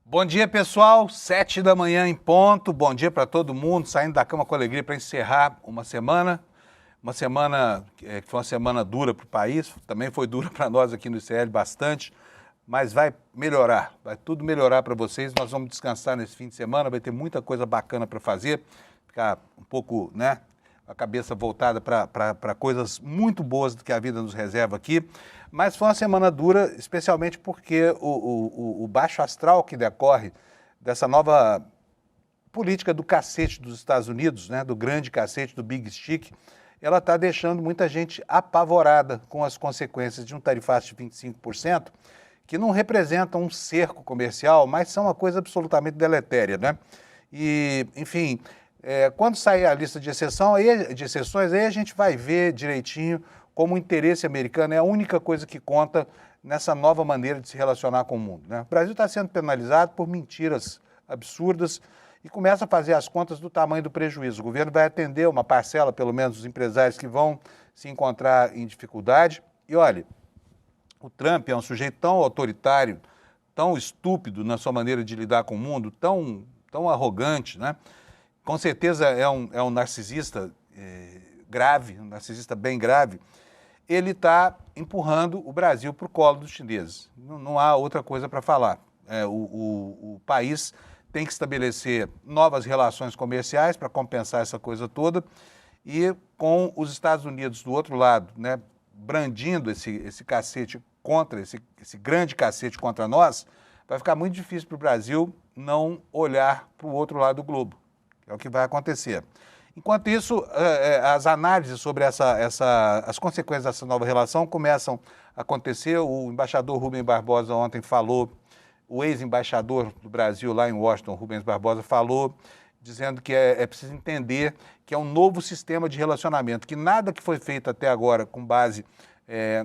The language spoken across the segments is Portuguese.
Bom dia, pessoal. 7 da manhã em ponto. Bom dia para todo mundo, saindo da cama com alegria para encerrar uma semana que foi uma semana dura para o país, também foi dura para nós aqui no ICL bastante, mas vai melhorar, vai tudo melhorar para vocês. Nós vamos descansar nesse fim de semana, vai ter muita coisa bacana para fazer, ficar um pouco, né, a cabeça voltada para coisas muito boas que a vida nos reserva aqui. Mas foi uma semana dura, especialmente porque o baixo astral que decorre dessa nova política do cacete dos Estados Unidos, né, do grande cacete, do Big Stick, ela está deixando muita gente apavorada com as consequências de um tarifaço de 25%, que não representam um cerco comercial, mas são uma coisa absolutamente deletéria, né? E, enfim, quando sair a lista de exceções, aí a gente vai ver direitinho como o interesse americano é a única coisa que conta nessa nova maneira de se relacionar com o mundo, né? O Brasil está sendo penalizado por mentiras absurdas e começa a fazer as contas do tamanho do prejuízo. O governo vai atender uma parcela, pelo menos, dos empresários que vão se encontrar em dificuldade. E olha, o Trump é um sujeito tão autoritário, tão estúpido na sua maneira de lidar com o mundo, tão arrogante, né? Com certeza é um narcisista grave, um narcisista bem grave. Ele está empurrando o Brasil para o colo dos chineses. Não há outra coisa para falar. O país tem que estabelecer novas relações comerciais para compensar essa coisa toda e com os Estados Unidos do outro lado, né, brandindo esse cacete contra, esse grande cacete contra nós, vai ficar muito difícil para o Brasil não olhar para o outro lado do globo. É o que vai acontecer. Enquanto isso, as análises sobre as consequências dessa nova relação começam a acontecer. O embaixador Rubens Barbosa ontem falou, o ex-embaixador do Brasil lá em Washington, Rubens Barbosa, falou, dizendo que é preciso entender que é um novo sistema de relacionamento, que nada que foi feito até agora com base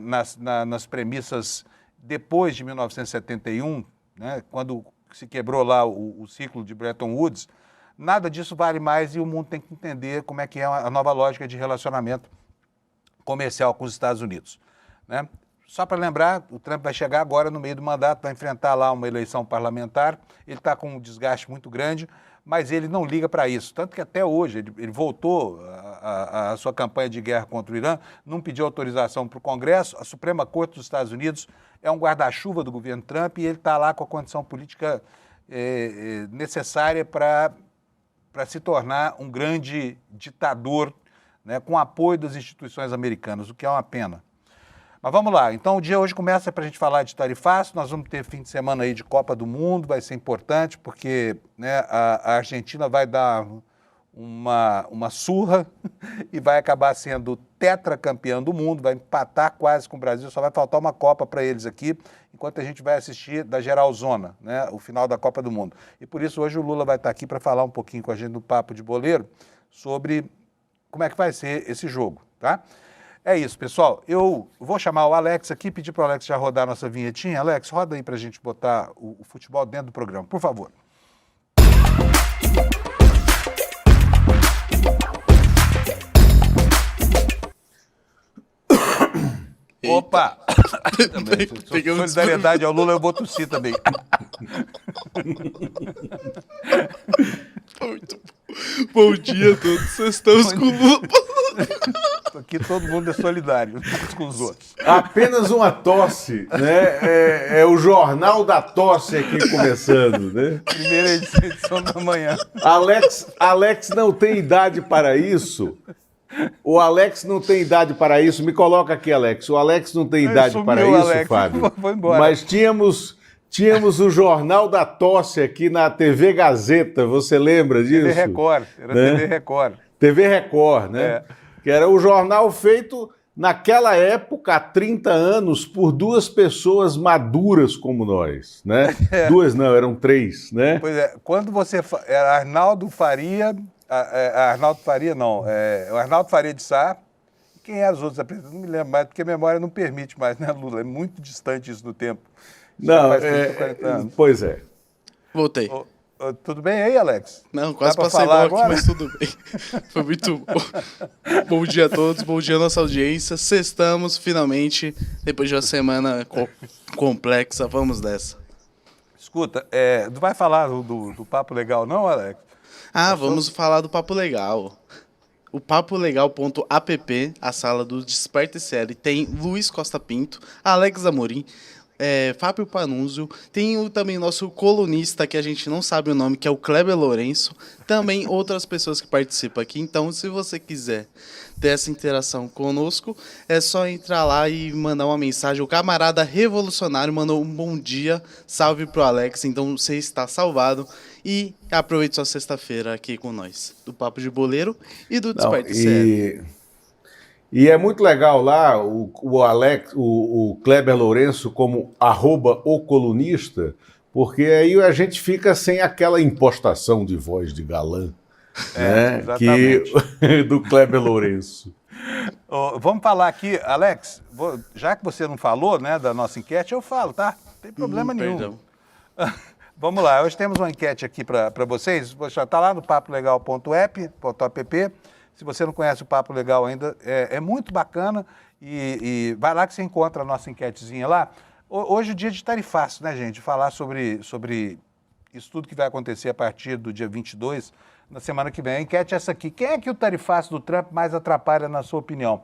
nas premissas depois de 1971, né, quando se quebrou lá o ciclo de Bretton Woods, nada disso vale mais e o mundo tem que entender como é que é a nova lógica de relacionamento comercial com os Estados Unidos, né? Só para lembrar, o Trump vai chegar agora no meio do mandato, vai enfrentar lá uma eleição parlamentar, ele está com um desgaste muito grande, mas ele não liga para isso. Tanto que até hoje ele voltou a sua campanha de guerra contra o Irã, não pediu autorização para o Congresso, a Suprema Corte dos Estados Unidos é um guarda-chuva do governo Trump e ele está lá com a condição política necessária para se tornar um grande ditador, né, com apoio das instituições americanas, o que é uma pena. Mas vamos lá, então o dia hoje começa para a gente falar de tarifaço, nós vamos ter fim de semana aí de Copa do Mundo, vai ser importante porque, né, a Argentina vai dar uma surra e vai acabar sendo tetracampeão do mundo, vai empatar quase com o Brasil, só vai faltar uma Copa para eles aqui, enquanto a gente vai assistir da Geralzona, né, o final da Copa do Mundo. E por isso hoje o Lula vai estar aqui para falar um pouquinho com a gente no Papo de Boleiro sobre como é que vai ser esse jogo, tá? É isso, pessoal. Eu vou chamar o Alex aqui, pedir para o Alex já rodar a nossa vinhetinha. Alex, roda aí para a gente botar o futebol dentro do programa, por favor. Opa! Também. Solidariedade ao Lula, eu vou tossir também. Muito bom dia a todos, vocês estamos com o Lula. Aqui todo mundo é solidário uns com os outros. Apenas uma tosse, né? É o jornal da tosse aqui começando, né? Primeira edição da manhã. Alex não tem idade para isso. O Alex não tem idade para isso. Me coloca aqui, Alex. O Alex não tem idade sumiu, para isso, Alex. Fábio. Foi embora. Mas tínhamos o Jornal da Tosse aqui na TV Gazeta. Você lembra disso? TV Record. Era, né? TV Record. TV Record, né? É. Que era o jornal feito naquela época, há 30 anos, por duas pessoas maduras como nós, né? Duas não, eram três, né? Pois é, quando você... Era Arnaldo Faria... Arnaldo Faria, não. O Arnaldo Faria de Sá. Quem eram os outros apresentadores? Não me lembro mais, porque a memória não permite mais, né, Lula? É muito distante isso do tempo. Isso não, faz 40 anos. Pois é. Voltei. Tudo bem aí, Alex? Não, quase passei mal aqui, mas tudo bem. Foi muito bom. Bom dia a todos, bom dia à nossa audiência. Sextamos, finalmente, depois de uma semana complexa. Vamos dessa. Escuta, não vai falar do Papo Legal não, Alex? Vamos falar do Papo Legal. O papolegal.app, a sala do Desperta SL, tem Luiz Costa Pinto, Alex Amorim, Fábio Panunzio, tem também o nosso colunista, que a gente não sabe o nome, que é o Kleber Lourenço, também outras pessoas que participam aqui. Então, se você quiser ter essa interação conosco, é só entrar lá e mandar uma mensagem. O camarada revolucionário mandou um bom dia, salve pro Alex, então você está salvado. E aproveite sua sexta-feira aqui com nós, do Papo de Boleiro e do Desperta SL. E é muito legal lá o Alex, o Kleber Lourenço como @o colunista, porque aí a gente fica sem aquela impostação de voz de galã, né? Do Kleber Lourenço. Vamos falar aqui, Alex, já que você não falou, né, da nossa enquete, eu falo, tá? Não tem problema nenhum. Vamos lá, hoje temos uma enquete aqui para vocês, já está lá no papolegal.app. Se você não conhece o Papo Legal ainda, é muito bacana e vai lá que você encontra a nossa enquetezinha lá. Hoje é o dia de tarifaço, né, gente? Falar sobre isso tudo que vai acontecer a partir do dia 22, na semana que vem. A enquete é essa aqui. Quem é que o tarifaço do Trump mais atrapalha, na sua opinião?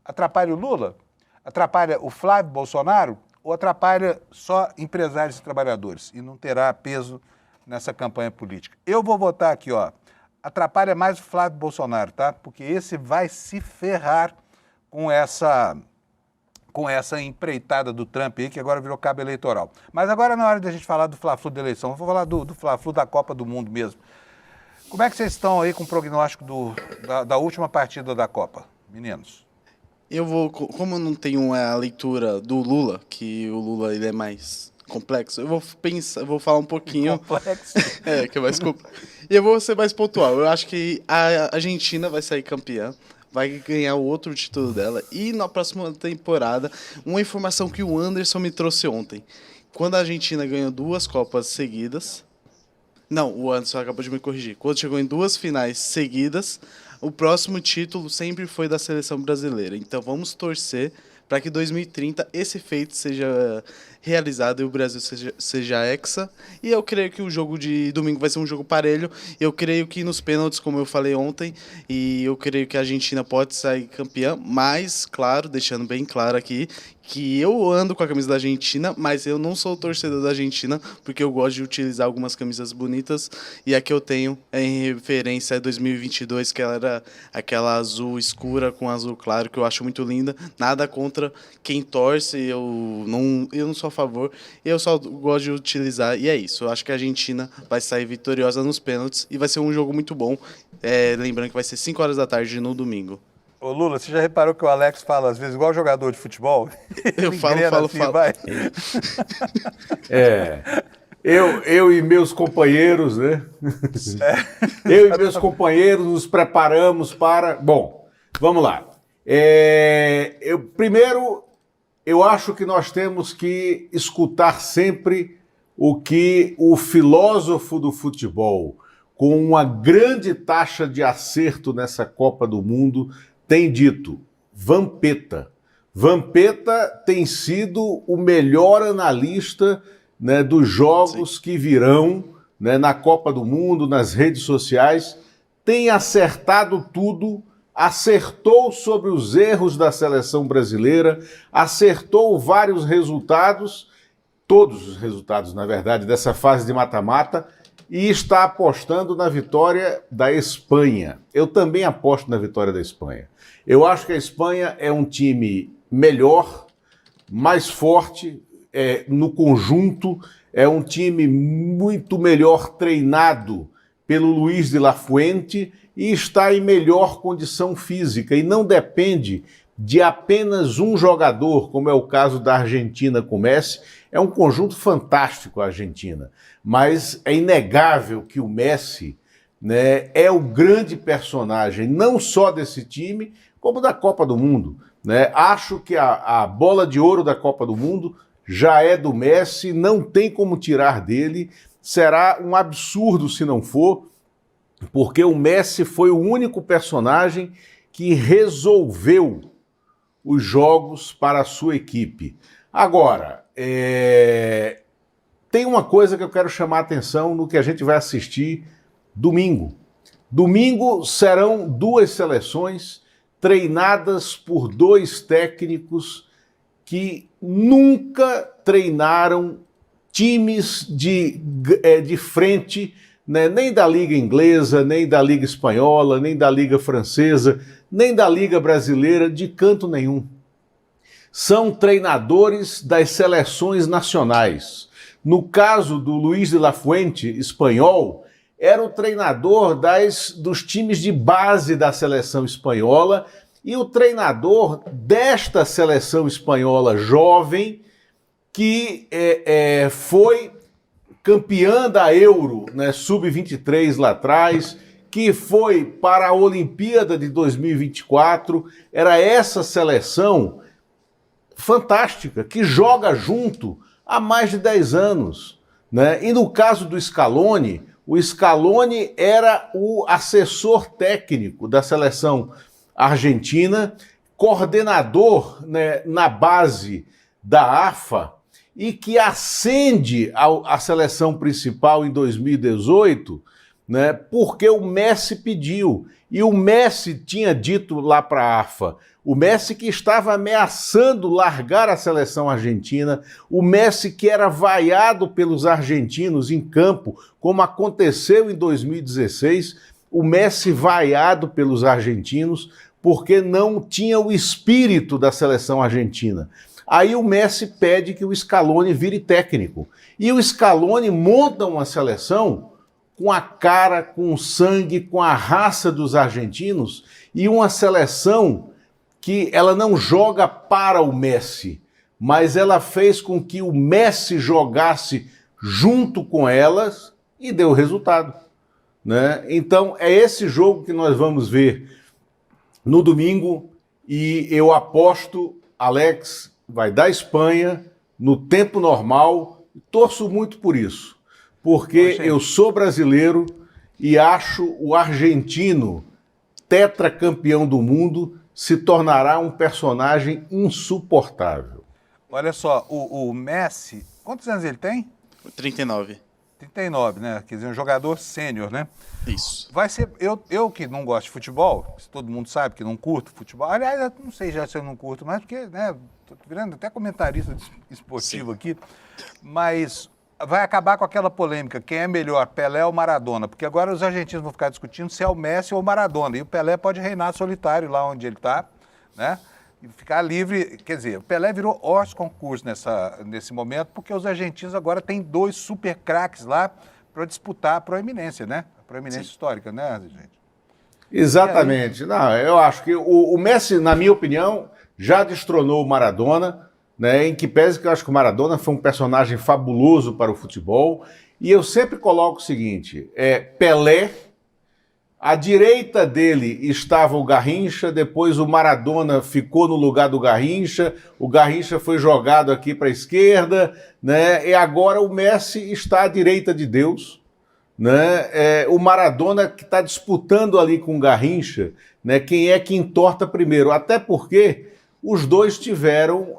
Atrapalha o Lula? Atrapalha o Flávio Bolsonaro? Ou atrapalha só empresários e trabalhadores? E não terá peso nessa campanha política? Eu vou votar aqui, ó. Atrapalha mais o Flávio Bolsonaro, tá? Porque esse vai se ferrar com essa empreitada do Trump aí, que agora virou cabo eleitoral. Mas agora, na hora de a gente falar do Fla-Flu da eleição, vou falar do Fla-Flu da Copa do Mundo mesmo. Como é que vocês estão aí com o prognóstico da última partida da Copa, meninos? Como eu não tenho a leitura do Lula, que o Lula ele é mais complexo, eu vou falar um pouquinho. Complexo? Que é mais complexo. E eu vou ser mais pontual. Eu acho que a Argentina vai sair campeã, vai ganhar o outro título dela. E na próxima temporada, uma informação que o Anderson me trouxe ontem. Quando a Argentina ganhou 2 Copas seguidas... Não, o Anderson acabou de me corrigir. Quando chegou em 2 finais seguidas, o próximo título sempre foi da seleção brasileira. Então vamos torcer para que em 2030 esse feito seja realizado e o Brasil seja hexa. E eu creio que o jogo de domingo vai ser um jogo parelho. Eu creio que nos pênaltis, como eu falei ontem, e eu creio que a Argentina pode sair campeã, mas, claro, deixando bem claro aqui, que eu ando com a camisa da Argentina, mas eu não sou torcedor da Argentina, porque eu gosto de utilizar algumas camisas bonitas, e a que eu tenho é em referência a 2022, que ela era aquela azul escura com azul claro, que eu acho muito linda. Nada contra quem torce, eu não sou a favor, eu só gosto de utilizar, e é isso. Eu acho que a Argentina vai sair vitoriosa nos pênaltis, e vai ser um jogo muito bom, lembrando que vai ser 5 horas da tarde no domingo. Ô Lula, você já reparou que o Alex fala às vezes igual jogador de futebol? Eu falo. Vai. Eu e meus companheiros, né? Eu e meus companheiros nos preparamos para... Bom, vamos lá. Primeiro, eu acho que nós temos que escutar sempre o que o filósofo do futebol, com uma grande taxa de acerto nessa Copa do Mundo, tem dito: Vampeta. Vampeta tem sido o melhor analista, né, dos jogos que virão, né, na Copa do Mundo, nas redes sociais. Tem acertado tudo, acertou sobre os erros da seleção brasileira, acertou vários resultados, todos os resultados, na verdade, dessa fase de mata-mata, e está apostando na vitória da Espanha. Eu também aposto na vitória da Espanha. Eu acho que a Espanha é um time melhor, mais forte, no conjunto, é um time muito melhor treinado pelo Luis de la Fuente e está em melhor condição física e não depende de apenas um jogador, como é o caso da Argentina com Messi. É um conjunto fantástico a Argentina, mas é inegável que o Messi, né, é o grande personagem, não só desse time, como da Copa do Mundo, né? Acho que a bola de ouro da Copa do Mundo já é do Messi, não tem como tirar dele, será um absurdo se não for, porque o Messi foi o único personagem que resolveu os jogos para a sua equipe. Agora, tem uma coisa que eu quero chamar a atenção no que a gente vai assistir domingo. Domingo serão duas seleções treinadas por dois técnicos que nunca treinaram times de frente, né, nem da Liga Inglesa, nem da Liga Espanhola, nem da Liga Francesa, nem da Liga Brasileira, de canto nenhum. São treinadores das seleções nacionais. No caso do Luís de la Fuente, espanhol, era o treinador dos times de base da seleção espanhola e o treinador desta seleção espanhola jovem que foi campeã da Euro, né, Sub-23 lá atrás, que foi para a Olimpíada de 2024. Era essa seleção fantástica, que joga junto há mais de 10 anos. Né? E no caso do Scaloni, o Scaloni era o assessor técnico da seleção argentina, coordenador, né, na base da AFA, e que ascende à seleção principal em 2018, né, porque o Messi pediu. E o Messi tinha dito lá para a AFA, o Messi que estava ameaçando largar a seleção argentina, o Messi que era vaiado pelos argentinos em campo, como aconteceu em 2016, o Messi vaiado pelos argentinos porque não tinha o espírito da seleção argentina. Aí o Messi pede que o Scaloni vire técnico. E o Scaloni monta uma seleção com a cara, com o sangue, com a raça dos argentinos, e uma seleção que ela não joga para o Messi, mas ela fez com que o Messi jogasse junto com elas e deu resultado. Né? Então é esse jogo que nós vamos ver no domingo, e eu aposto, Alex, vai dar Espanha no tempo normal. Torço muito por isso, porque eu sou brasileiro e acho o argentino tetracampeão do mundo se tornará um personagem insuportável. Olha só, o Messi, quantos anos ele tem? 39. 39, né? Quer dizer, um jogador sênior, né? Isso. Vai ser, eu que não gosto de futebol, todo mundo sabe que não curto futebol, aliás, eu não sei já se eu não curto mais, porque, né, tô virando até comentarista esportivo aqui, mas vai acabar com aquela polêmica, quem é melhor, Pelé ou Maradona? Porque agora os argentinos vão ficar discutindo se é o Messi ou o Maradona, e o Pelé pode reinar solitário lá onde ele está, né? E ficar livre, quer dizer, o Pelé virou hors concurso nesse momento, porque os argentinos agora têm dois super craques lá para disputar a proeminência, né? A proeminência histórica, né, gente? Exatamente. Não, eu acho que o Messi, na minha opinião, já destronou o Maradona, né, em que pese que eu acho que o Maradona foi um personagem fabuloso para o futebol, e eu sempre coloco o seguinte, Pelé, à direita dele estava o Garrincha, depois o Maradona ficou no lugar do Garrincha, o Garrincha foi jogado aqui para a esquerda, né, e agora o Messi está à direita de Deus, né, o Maradona que está disputando ali com o Garrincha, né, quem é que entorta primeiro, até porque os dois tiveram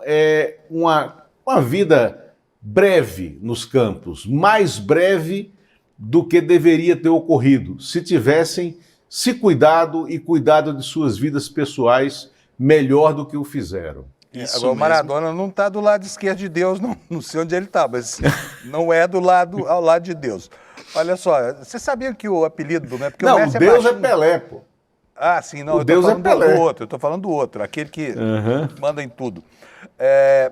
uma vida breve nos campos, mais breve do que deveria ter ocorrido, se tivessem se cuidado e cuidado de suas vidas pessoais melhor do que o fizeram. Agora, o Maradona não está do lado esquerdo de Deus, não sei onde ele está, mas não é ao lado de Deus. Olha só, você sabia que o apelido do Messi... Não, o Deus é Pelé, pô. Ah, sim, não, o Deus é Pelé. Eu tô falando do outro, aquele que manda em tudo.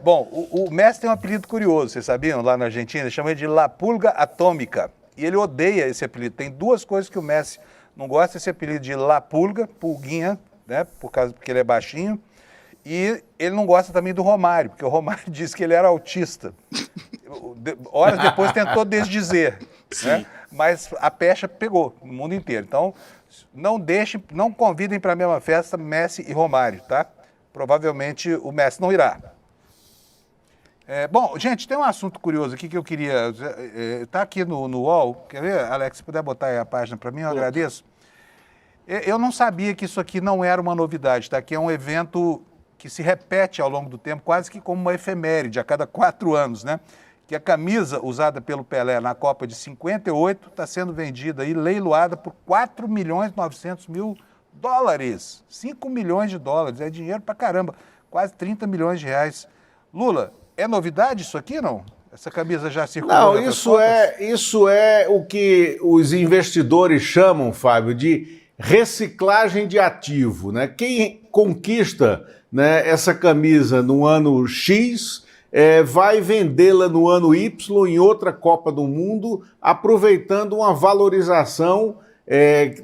Bom, o Messi tem um apelido curioso, vocês sabiam, lá na Argentina, chama ele de La Pulga Atômica, e ele odeia esse apelido. Tem duas coisas que o Messi não gosta, esse apelido de La Pulga, pulguinha, né, porque ele é baixinho, e ele não gosta também do Romário, porque o Romário disse que ele era autista. Horas depois tentou desdizer, né? Mas a pecha pegou no mundo inteiro. Então, não convidem para a mesma festa Messi e Romário, tá? Provavelmente o Messi não irá. Bom, gente, tem um assunto curioso aqui que eu queria... Está aqui no UOL. Quer ver, Alex, se puder botar aí a página para mim, eu agradeço. Eu não sabia que isso aqui não era uma novidade, tá? Que é um evento que se repete ao longo do tempo, quase que como uma efeméride, a cada 4 anos, né? que a camisa usada pelo Pelé na Copa de 58 está sendo vendida e leiloada por 4.900.000 dólares. 5 milhões de dólares, é dinheiro pra caramba, quase 30 milhões de reais. Lula, é novidade isso aqui, não? Essa camisa já circulou? Não, isso é o que os investidores chamam, Fábio, de reciclagem de ativo, né? Quem conquista, né, essa camisa no ano X vai vendê-la no ano Y em outra Copa do Mundo, aproveitando uma valorização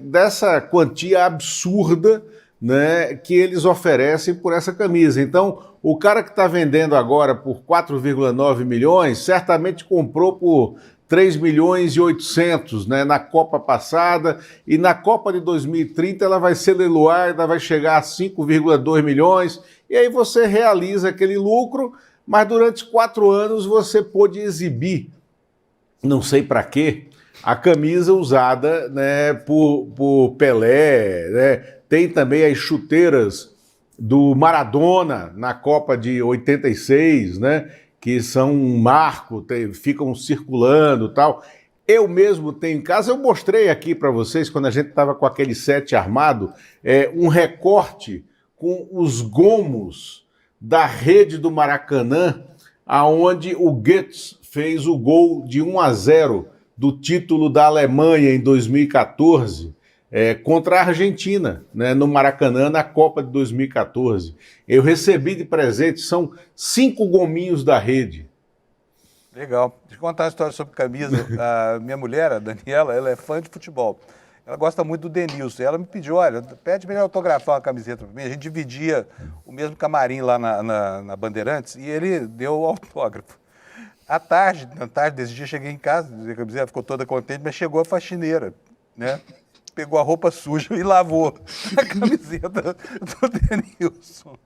dessa quantia absurda, né, que eles oferecem por essa camisa. Então, o cara que está vendendo agora por 4,9 milhões, certamente comprou por 3 milhões e 800, né, na Copa passada, e na Copa de 2030 ela vai ser leiloada, vai chegar a 5,2 milhões, e aí você realiza aquele lucro, mas durante 4 anos você pôde exibir, não sei para quê, a camisa usada, né, por Pelé, né? Tem também as chuteiras do Maradona na Copa de 86, né, que são um marco, ficam circulando e tal. Eu mesmo tenho em casa, eu mostrei aqui para vocês, quando a gente estava com aquele set armado, um recorte com os gomos da rede do Maracanã, aonde o Goetz fez o gol de 1-0 do título da Alemanha em 2014, contra a Argentina, né, no Maracanã, na Copa de 2014. Eu recebi de presente, são 5 gominhos da rede. Legal. Deixa eu contar uma história sobre camisa. A minha mulher, a Daniela, ela é fã de futebol. Ela gosta muito do Denilson. Ela me pediu, olha, pede para ele autografar uma camiseta para mim. A gente dividia o mesmo camarim lá na Bandeirantes e ele deu o autógrafo. Na tarde desse dia, cheguei em casa, a camiseta ficou toda contente, mas chegou a faxineira, né? Pegou a roupa suja e lavou a camiseta do Denilson.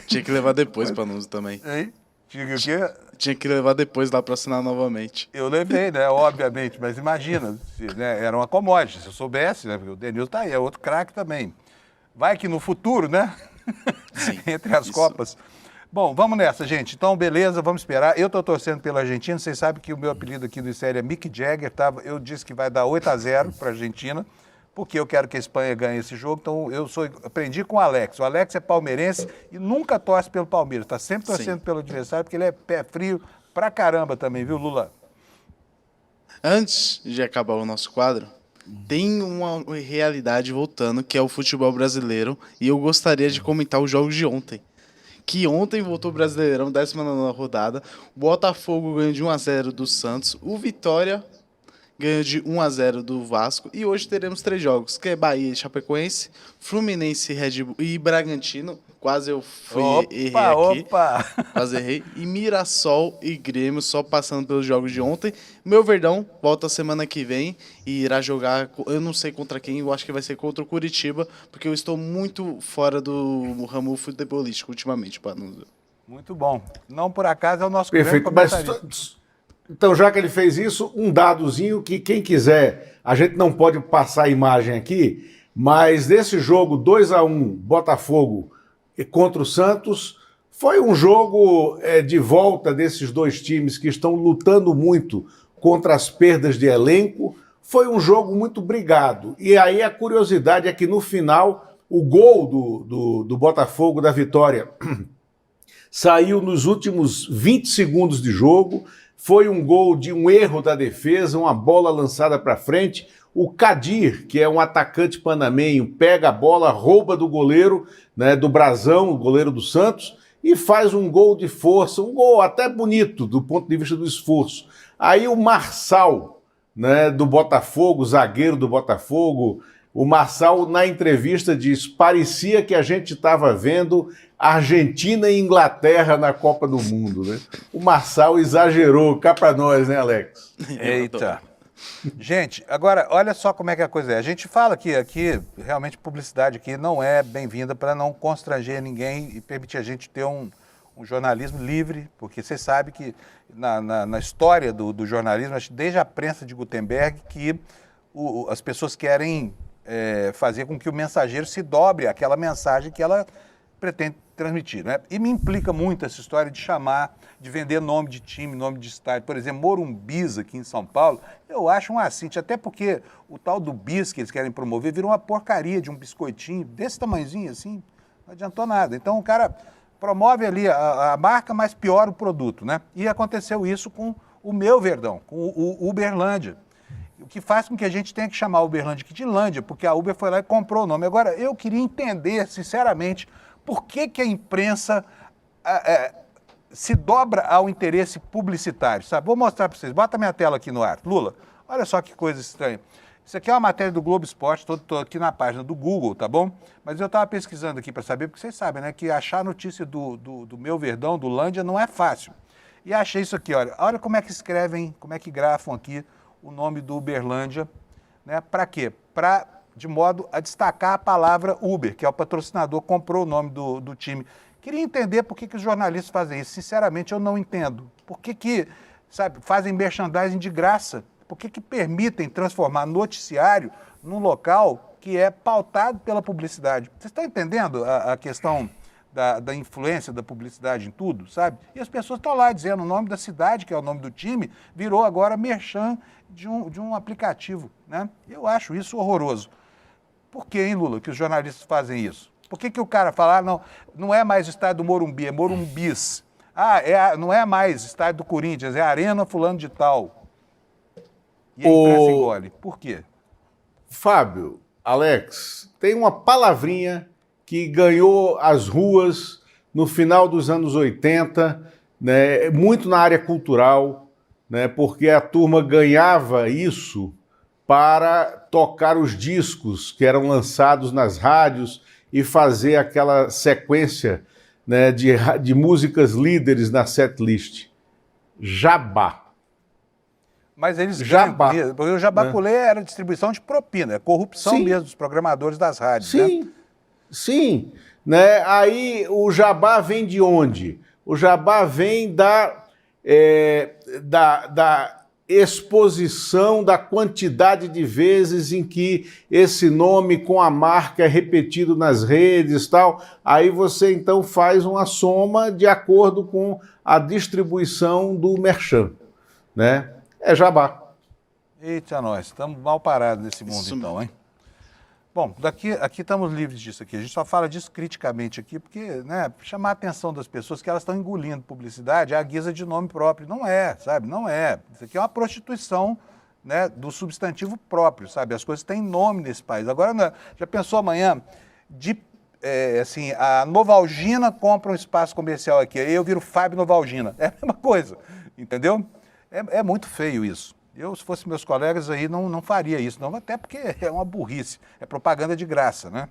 Tinha que levar depois para uso também. Hein? Tinha o quê? Tinha que levar depois lá para assinar novamente. Eu levei, né? Obviamente, mas imagina, né? Era uma commodity, se eu soubesse, né? Porque o Denilson tá aí, é outro craque também. Vai que no futuro, né? Sim, entre as Copas. Bom, vamos nessa, gente. Então, beleza, vamos esperar. Eu estou torcendo pela Argentina. Vocês sabem que o meu apelido aqui do série é Mick Jagger. Tá? Eu disse que vai dar 8-0 para a Argentina, porque eu quero que a Espanha ganhe esse jogo. Então, aprendi com o Alex. O Alex é palmeirense e nunca torce pelo Palmeiras. Está sempre torcendo pelo adversário, porque ele é pé frio pra caramba também, viu, Lula? Antes de acabar o nosso quadro, tem uma realidade voltando, que é o futebol brasileiro. E eu gostaria de comentar os jogos de ontem. Que ontem voltou o Brasileirão, 19ª rodada. O Botafogo ganhou de 1-0 do Santos. O Vitória ganhou de 1-0 do Vasco. E hoje teremos 3 jogos, que é Bahia e Chapecoense, Fluminense, Red Bull e Bragantino. Quase eu errei aqui. Quase errei. E Mirassol e Grêmio, só passando pelos jogos de ontem. Meu Verdão volta semana que vem e irá jogar, eu não sei contra quem, eu acho que vai ser contra o Curitiba, porque eu estou muito fora do ramo futebolístico ultimamente, Panudo. Muito bom. Não por acaso é o nosso Perfeito, grande comentarista. Então, já que ele fez isso, um dadozinho que quem quiser, a gente não pode passar a imagem aqui, mas nesse jogo 2-1 Botafogo contra o Santos, foi um jogo de volta desses dois times que estão lutando muito contra as perdas de elenco. Foi um jogo muito brigado. E aí a curiosidade é que no final o gol do Botafogo, da vitória, saiu nos últimos 20 segundos de jogo. Foi um gol de um erro da defesa, uma bola lançada para frente. O Kadir, que é um atacante panamenho, pega a bola, rouba do goleiro, né, do Brazão, o goleiro do Santos, e faz um gol de força, um gol até bonito do ponto de vista do esforço. Aí o Marçal, né, do Botafogo, zagueiro do Botafogo, o Marçal na entrevista diz: parecia que a gente estava vendo Argentina e Inglaterra na Copa do Mundo, né? O Marçal exagerou, cá para nós, né, Alex? Eita. Gente, agora, olha só como é que a coisa é. A gente fala que aqui, realmente, publicidade aqui não é bem-vinda para não constranger ninguém e permitir a gente ter um jornalismo livre, porque você sabe que na história do jornalismo, desde a prensa de Gutenberg, que as pessoas querem fazer com que o mensageiro se dobre àquela mensagem que ela pretende transmitir, né? E me implica muito essa história de chamar, de vender nome de time, nome de estádio. Por exemplo, Morumbis aqui em São Paulo, eu acho um assinte, até porque o tal do bis que eles querem promover virou uma porcaria de um biscoitinho desse tamanhozinho assim, não adiantou nada. Então o cara promove ali a marca, mas piora o produto, né? E aconteceu isso com o meu Verdão, com o Uberlândia. O que faz com que a gente tenha que chamar o Uberlândia aqui de Lândia, porque a Uber foi lá e comprou o nome. Agora, eu queria entender, sinceramente, por que a imprensa se dobra ao interesse publicitário, sabe? Vou mostrar para vocês. Bota minha tela aqui no ar. Lula, olha só que coisa estranha. Isso aqui é uma matéria do Globo Esporte, estou aqui na página do Google, tá bom? Mas eu estava pesquisando aqui para saber, porque vocês sabem, né, que achar notícia do meu Verdão, do Lândia, não é fácil. E achei isso aqui, olha como é que escrevem, como é que grafam aqui o nome do Uberlândia, né? Para quê? De modo a destacar a palavra Uber, que é o patrocinador, comprou o nome do time. Queria entender por que os jornalistas fazem isso. Sinceramente, eu não entendo. Por que sabe, fazem merchandising de graça? Por que permitem transformar noticiário num local que é pautado pela publicidade? Vocês estão entendendo a questão da influência da publicidade em tudo, sabe? E as pessoas estão lá dizendo o nome da cidade, que é o nome do time, virou agora merchan de um aplicativo, né? Eu acho isso horroroso. Por que, hein, Lula, que os jornalistas fazem isso? Por que o cara fala, não é mais estádio do Morumbi, é Morumbis. Não é mais estádio do Corinthians, é Arena fulano de tal. E a imprensa engole. Por quê? Fábio, Alex, tem uma palavrinha que ganhou as ruas no final dos anos 80, né, muito na área cultural, né, porque a turma ganhava isso para tocar os discos que eram lançados nas rádios e fazer aquela sequência, né, de músicas líderes na setlist. Jabá. Mas eles Jabá, ganham, porque o Jabaculê era distribuição de propina, é corrupção mesmo dos programadores das rádios. Sim, né? Sim. Né? Aí o jabá vem de onde? O jabá vem da exposição, da quantidade de vezes em que esse nome com a marca é repetido nas redes e tal. Aí você então faz uma soma de acordo com a distribuição do merchan, né? É jabá. Eita, nós, estamos mal parados nesse mundo. Isso então, mesmo. Hein? Bom, aqui estamos livres disso aqui. A gente só fala disso criticamente aqui, porque, né, chamar a atenção das pessoas que elas estão engolindo publicidade à guisa de nome próprio. Não é, sabe? Não é. Isso aqui é uma prostituição, né, do substantivo próprio, sabe? As coisas têm nome nesse país. Agora, já pensou amanhã assim, a Novalgina compra um espaço comercial aqui, aí eu viro Fábio Novalgina. É a mesma coisa, entendeu? É muito feio isso. Eu, se fosse meus colegas aí, não faria isso, não, até porque é uma burrice, é propaganda de graça, né?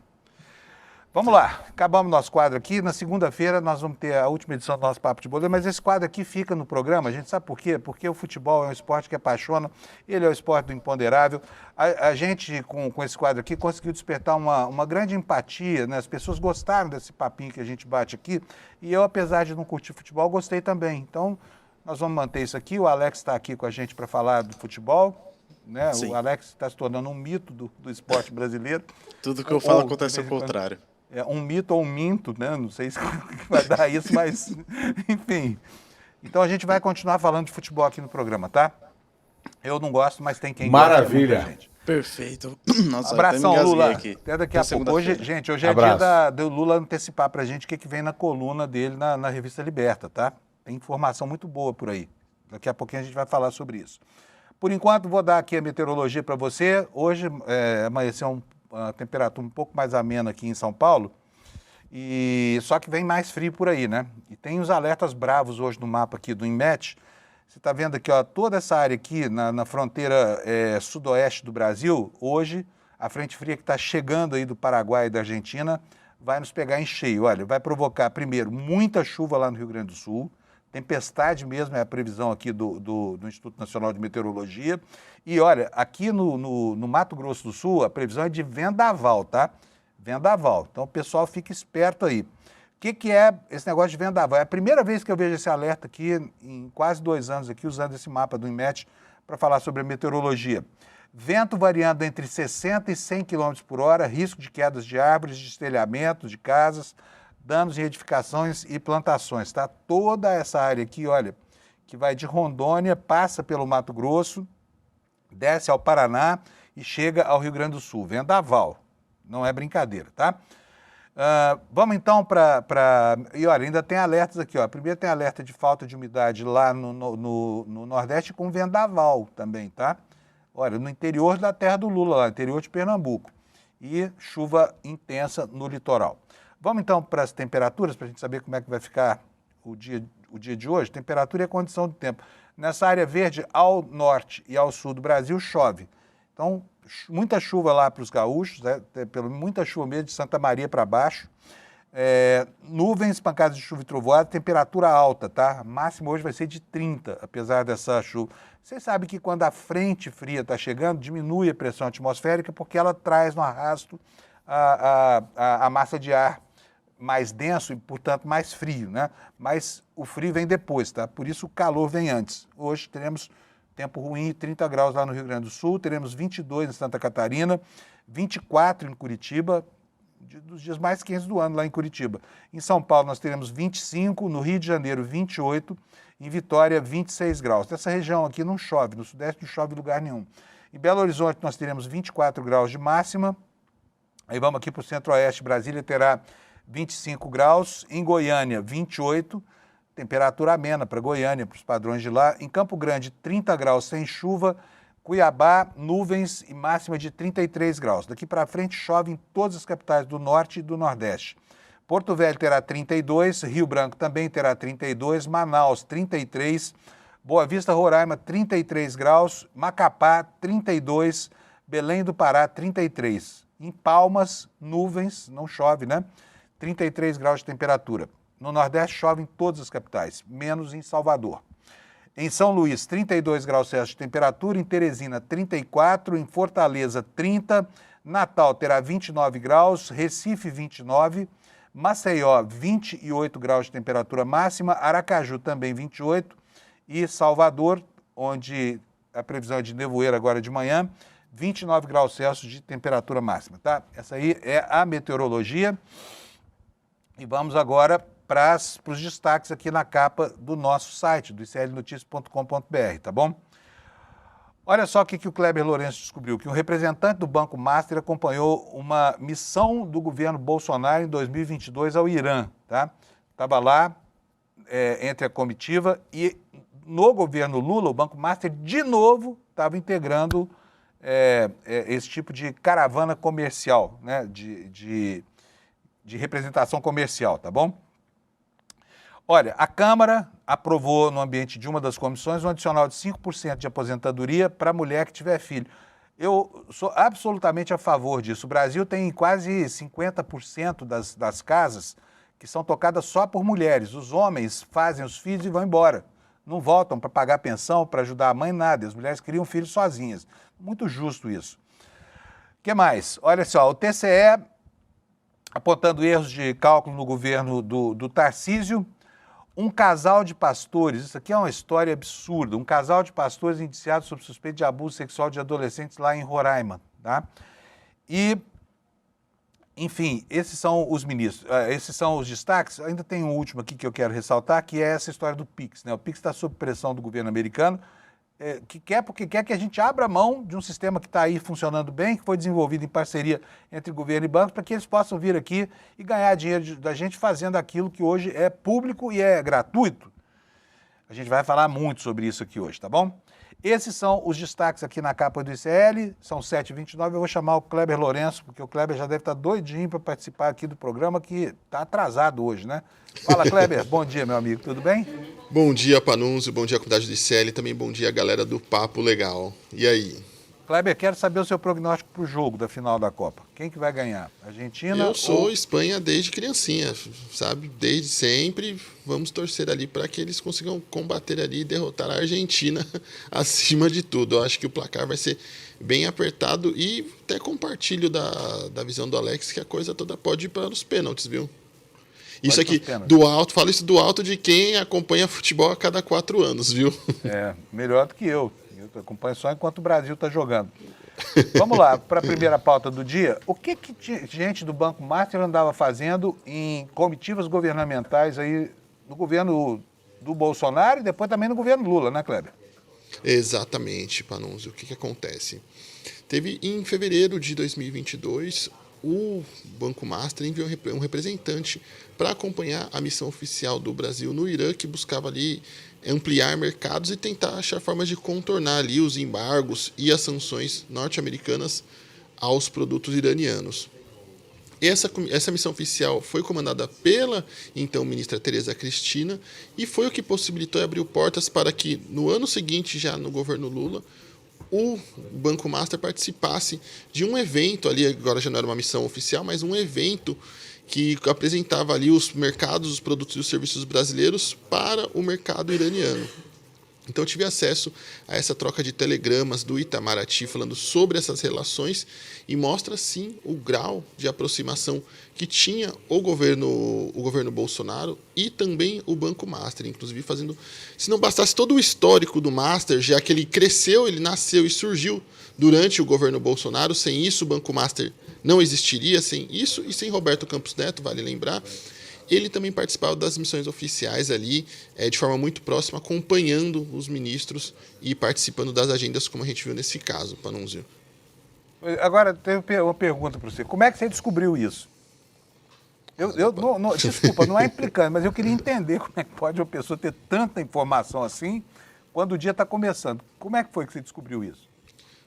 Vamos lá, acabamos nosso quadro aqui. Na segunda-feira nós vamos ter a última edição do nosso Papo de Boleiro, mas esse quadro aqui fica no programa, a gente sabe por quê? Porque o futebol é um esporte que apaixona, ele é o esporte do imponderável. A gente, com esse quadro aqui, conseguiu despertar uma grande empatia, né? As pessoas gostaram desse papinho que a gente bate aqui, e eu, apesar de não curtir futebol, gostei também. Então, nós vamos manter isso aqui. O Alex está aqui com a gente para falar do futebol, né? O Alex está se tornando um mito do esporte brasileiro. Tudo que eu falo acontece ao contrário. É um mito ou um minto, né? Não sei se vai dar isso, mas enfim. Então a gente vai continuar falando de futebol aqui no programa, tá? Eu não gosto, mas tem quem Maravilha. gosta. Gente. Perfeito. Nossa, abração, Lula. Aqui. Até daqui a pouco. Hoje é Abraço. dia do Lula antecipar pra gente o que vem na coluna dele na revista Liberta, tá? Tem informação muito boa por aí. Daqui a pouquinho a gente vai falar sobre isso. Por enquanto, vou dar aqui a meteorologia para você. Hoje amanheceu uma temperatura um pouco mais amena aqui em São Paulo, só que vem mais frio por aí, né? E tem os alertas bravos hoje no mapa aqui do INMET. Você está vendo aqui, ó, toda essa área aqui na fronteira sudoeste do Brasil, hoje, a frente fria que está chegando aí do Paraguai e da Argentina vai nos pegar em cheio. Olha, vai provocar, primeiro, muita chuva lá no Rio Grande do Sul. Tempestade mesmo é a previsão aqui do Instituto Nacional de Meteorologia. E olha, aqui no Mato Grosso do Sul, a previsão é de vendaval, tá? Vendaval. Então o pessoal fica esperto aí. O que é esse negócio de vendaval? É a primeira vez que eu vejo esse alerta aqui, em quase 2 anos aqui, usando esse mapa do INMET para falar sobre a meteorologia. Vento variando entre 60 e 100 km por hora, risco de quedas de árvores, de estelhamentos, de casas, danos em edificações e plantações, tá? Toda essa área aqui, olha, que vai de Rondônia, passa pelo Mato Grosso, desce ao Paraná e chega ao Rio Grande do Sul. Vendaval, não é brincadeira, tá? Vamos então para... E olha, ainda tem alertas aqui, ó. Primeiro tem alerta de falta de umidade lá no Nordeste com vendaval também, tá? Olha, no interior da terra do Lula, lá, interior de Pernambuco. E chuva intensa no litoral. Vamos então para as temperaturas, para a gente saber como é que vai ficar o dia de hoje. Temperatura e condição do tempo. Nessa área verde, ao norte e ao sul do Brasil, chove. Então, muita chuva lá para os gaúchos, né? Muita chuva mesmo de Santa Maria para baixo. Nuvens, pancadas de chuva e trovoada, temperatura alta, tá? A máxima hoje vai ser de 30, apesar dessa chuva. Vocês sabem que quando a frente fria está chegando, diminui a pressão atmosférica porque ela traz no arrasto a massa de ar mais denso e, portanto, mais frio, né? Mas o frio vem depois, tá? Por isso o calor vem antes. Hoje teremos tempo ruim, 30 graus lá no Rio Grande do Sul, teremos 22 em Santa Catarina, 24 em Curitiba, dos dias mais quentes do ano lá em Curitiba. Em São Paulo nós teremos 25, no Rio de Janeiro 28, em Vitória 26 graus. Nessa região aqui não chove, no Sudeste não chove em lugar nenhum. Em Belo Horizonte nós teremos 24 graus de máxima, aí vamos aqui para o Centro-Oeste, Brasília terá 25 graus, em Goiânia 28, temperatura amena para Goiânia, para os padrões de lá. Em Campo Grande, 30 graus sem chuva. Cuiabá, nuvens e máxima de 33 graus. Daqui para frente chove em todas as capitais do Norte e do Nordeste. Porto Velho terá 32, Rio Branco também terá 32, Manaus 33, Boa Vista, Roraima 33 graus, Macapá 32, Belém do Pará 33. Em Palmas, nuvens, não chove, né? 33 graus de temperatura. No Nordeste chove em todas as capitais, menos em Salvador. Em São Luís, 32 graus Celsius de temperatura, em Teresina, 34, em Fortaleza, 30, Natal terá 29 graus, Recife, 29, Maceió, 28 graus de temperatura máxima, Aracaju também 28 e Salvador, onde a previsão é de nevoeiro agora de manhã, 29 graus Celsius de temperatura máxima, tá? Essa aí é a meteorologia. E vamos agora para os destaques aqui na capa do nosso site, do iclnoticias.com.br, tá bom? Olha só o que o Kleber Lourenço descobriu, que um representante do Banco Master acompanhou uma missão do governo Bolsonaro em 2022 ao Irã, tá? Estava lá entre a comitiva e no governo Lula, o Banco Master de novo estava integrando esse tipo de caravana comercial, né? De representação comercial, tá bom? Olha, a Câmara aprovou no ambiente de uma das comissões um adicional de 5% de aposentadoria para a mulher que tiver filho. Eu sou absolutamente a favor disso. O Brasil tem quase 50% das casas que são tocadas só por mulheres. Os homens fazem os filhos e vão embora. Não voltam para pagar pensão, para ajudar a mãe, nada. As mulheres criam filhos sozinhas. Muito justo isso. O que mais? Olha só, o TCE apontando erros de cálculo no governo do Tarcísio. Um casal de pastores, isso aqui é uma história absurda, um casal de pastores indiciados sob suspeita de abuso sexual de adolescentes lá em Roraima, tá? E, enfim, esses são os ministros, esses são os destaques. Ainda tem um último aqui que eu quero ressaltar, que é essa história do PIX, né? O PIX está sob pressão do governo americano, porque quer que a gente abra mão de um sistema que está aí funcionando bem, que foi desenvolvido em parceria entre governo e bancos, para que eles possam vir aqui e ganhar dinheiro da gente fazendo aquilo que hoje é público e é gratuito. A gente vai falar muito sobre isso aqui hoje, tá bom? Esses são os destaques aqui na capa do ICL, são 7h29, eu vou chamar o Kleber Lourenço, porque o Kleber já deve estar doidinho para participar aqui do programa, que está atrasado hoje, né? Fala, Kleber, bom dia, meu amigo, tudo bem? Bom dia, Panunzio, bom dia, comunidade do ICL, também bom dia, galera do Papo Legal. E aí? Kleber, quero saber o seu prognóstico para o jogo da final da Copa. Quem que vai ganhar? Argentina? Eu sou Espanha desde criancinha, sabe? Desde sempre. Vamos torcer ali para que eles consigam combater ali e derrotar a Argentina acima de tudo. Eu acho que o placar vai ser bem apertado e até compartilho da visão do Alex que a coisa toda pode ir para os pênaltis, viu? Isso aqui, do alto, falo isso do alto de quem acompanha futebol a cada 4 anos, viu? Melhor do que eu. Eu acompanho só enquanto o Brasil está jogando. Vamos lá, para a primeira pauta do dia. O que gente do Banco Master andava fazendo em comitivas governamentais aí no governo do Bolsonaro e depois também no governo Lula, né, Kleber? Exatamente, Panunzio. O que acontece? Teve em fevereiro de 2022, o Banco Master enviou um representante para acompanhar a missão oficial do Brasil no Irã, que buscava ali ampliar mercados e tentar achar formas de contornar ali os embargos e as sanções norte-americanas aos produtos iranianos. Essa missão oficial foi comandada pela, então, ministra Tereza Cristina e foi o que possibilitou e abriu portas para que, no ano seguinte, já no governo Lula, o Banco Master participasse de um evento ali, agora já não era uma missão oficial, mas um evento que apresentava ali os mercados, os produtos e os serviços brasileiros para o mercado iraniano. Então eu tive acesso a essa troca de telegramas do Itamaraty falando sobre essas relações e mostra sim o grau de aproximação que tinha o governo Bolsonaro e também o Banco Master, inclusive fazendo, se não bastasse todo o histórico do Master, já que ele cresceu, ele nasceu e surgiu durante o governo Bolsonaro, sem isso o Banco Master não existiria, sem isso e sem Roberto Campos Neto, vale lembrar. Ele também participava das missões oficiais ali, de forma muito próxima, acompanhando os ministros e participando das agendas, como a gente viu nesse caso, Panunzio. Agora, tenho uma pergunta para você. Como é que você descobriu isso? Desculpa, não é implicando, mas eu queria entender como é que pode uma pessoa ter tanta informação assim quando o dia está começando. Como é que foi que você descobriu isso?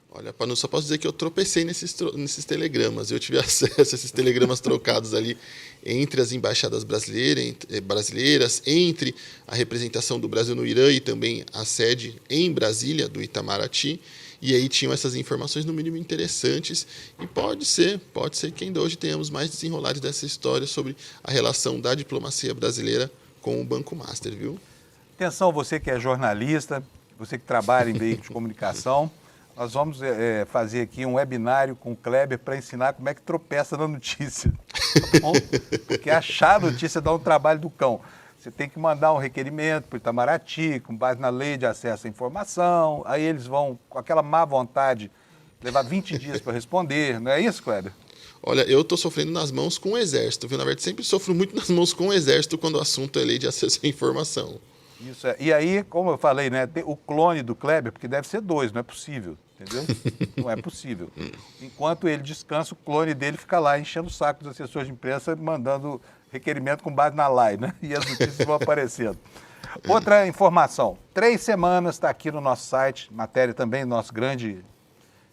Olha, Panu, só posso dizer que eu tropecei nesses telegramas. Eu tive acesso a esses telegramas trocados ali entre as embaixadas brasileiras, entre a representação do Brasil no Irã e também a sede em Brasília do Itamaraty. E aí tinham essas informações, no mínimo, interessantes. E pode ser que ainda hoje tenhamos mais desenrolares dessa história sobre a relação da diplomacia brasileira com o Banco Master, viu? Atenção, você que é jornalista, você que trabalha em veículos de comunicação. Nós vamos fazer aqui um webinário com o Kleber para ensinar como é que tropeça na notícia. Tá bom? Porque achar a notícia dá um trabalho do cão. Você tem que mandar um requerimento para o Itamaraty, com base na lei de acesso à informação. Aí eles vão, com aquela má vontade, levar 20 dias para responder. Não é isso, Kleber? Olha, eu estou sofrendo nas mãos com o Exército, viu? Na verdade, sempre sofro muito nas mãos com o Exército quando o assunto é lei de acesso à informação. Isso é. E aí, como eu falei, né, o clone do Kleber, porque deve ser 2, não é possível. Entendeu? Não é possível. Enquanto ele descansa, o clone dele fica lá enchendo o saco dos assessores de imprensa, mandando requerimento com base na live, né? E as notícias vão aparecendo. Outra informação. 3 semanas, está aqui no nosso site, matéria também do nosso grande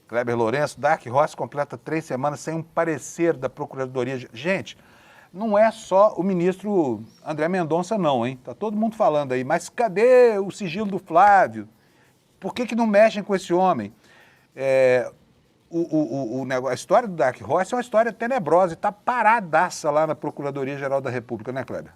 Kleber Lourenço. Dark Horse completa 3 semanas sem um parecer da Procuradoria. Gente, não é só o ministro André Mendonça, não, hein? Tá todo mundo falando aí, mas cadê o sigilo do Flávio? Por que não mexem com esse homem? A história do Dark Horse é uma história tenebrosa e está paradaça lá na Procuradoria-Geral da República, né, Kleber?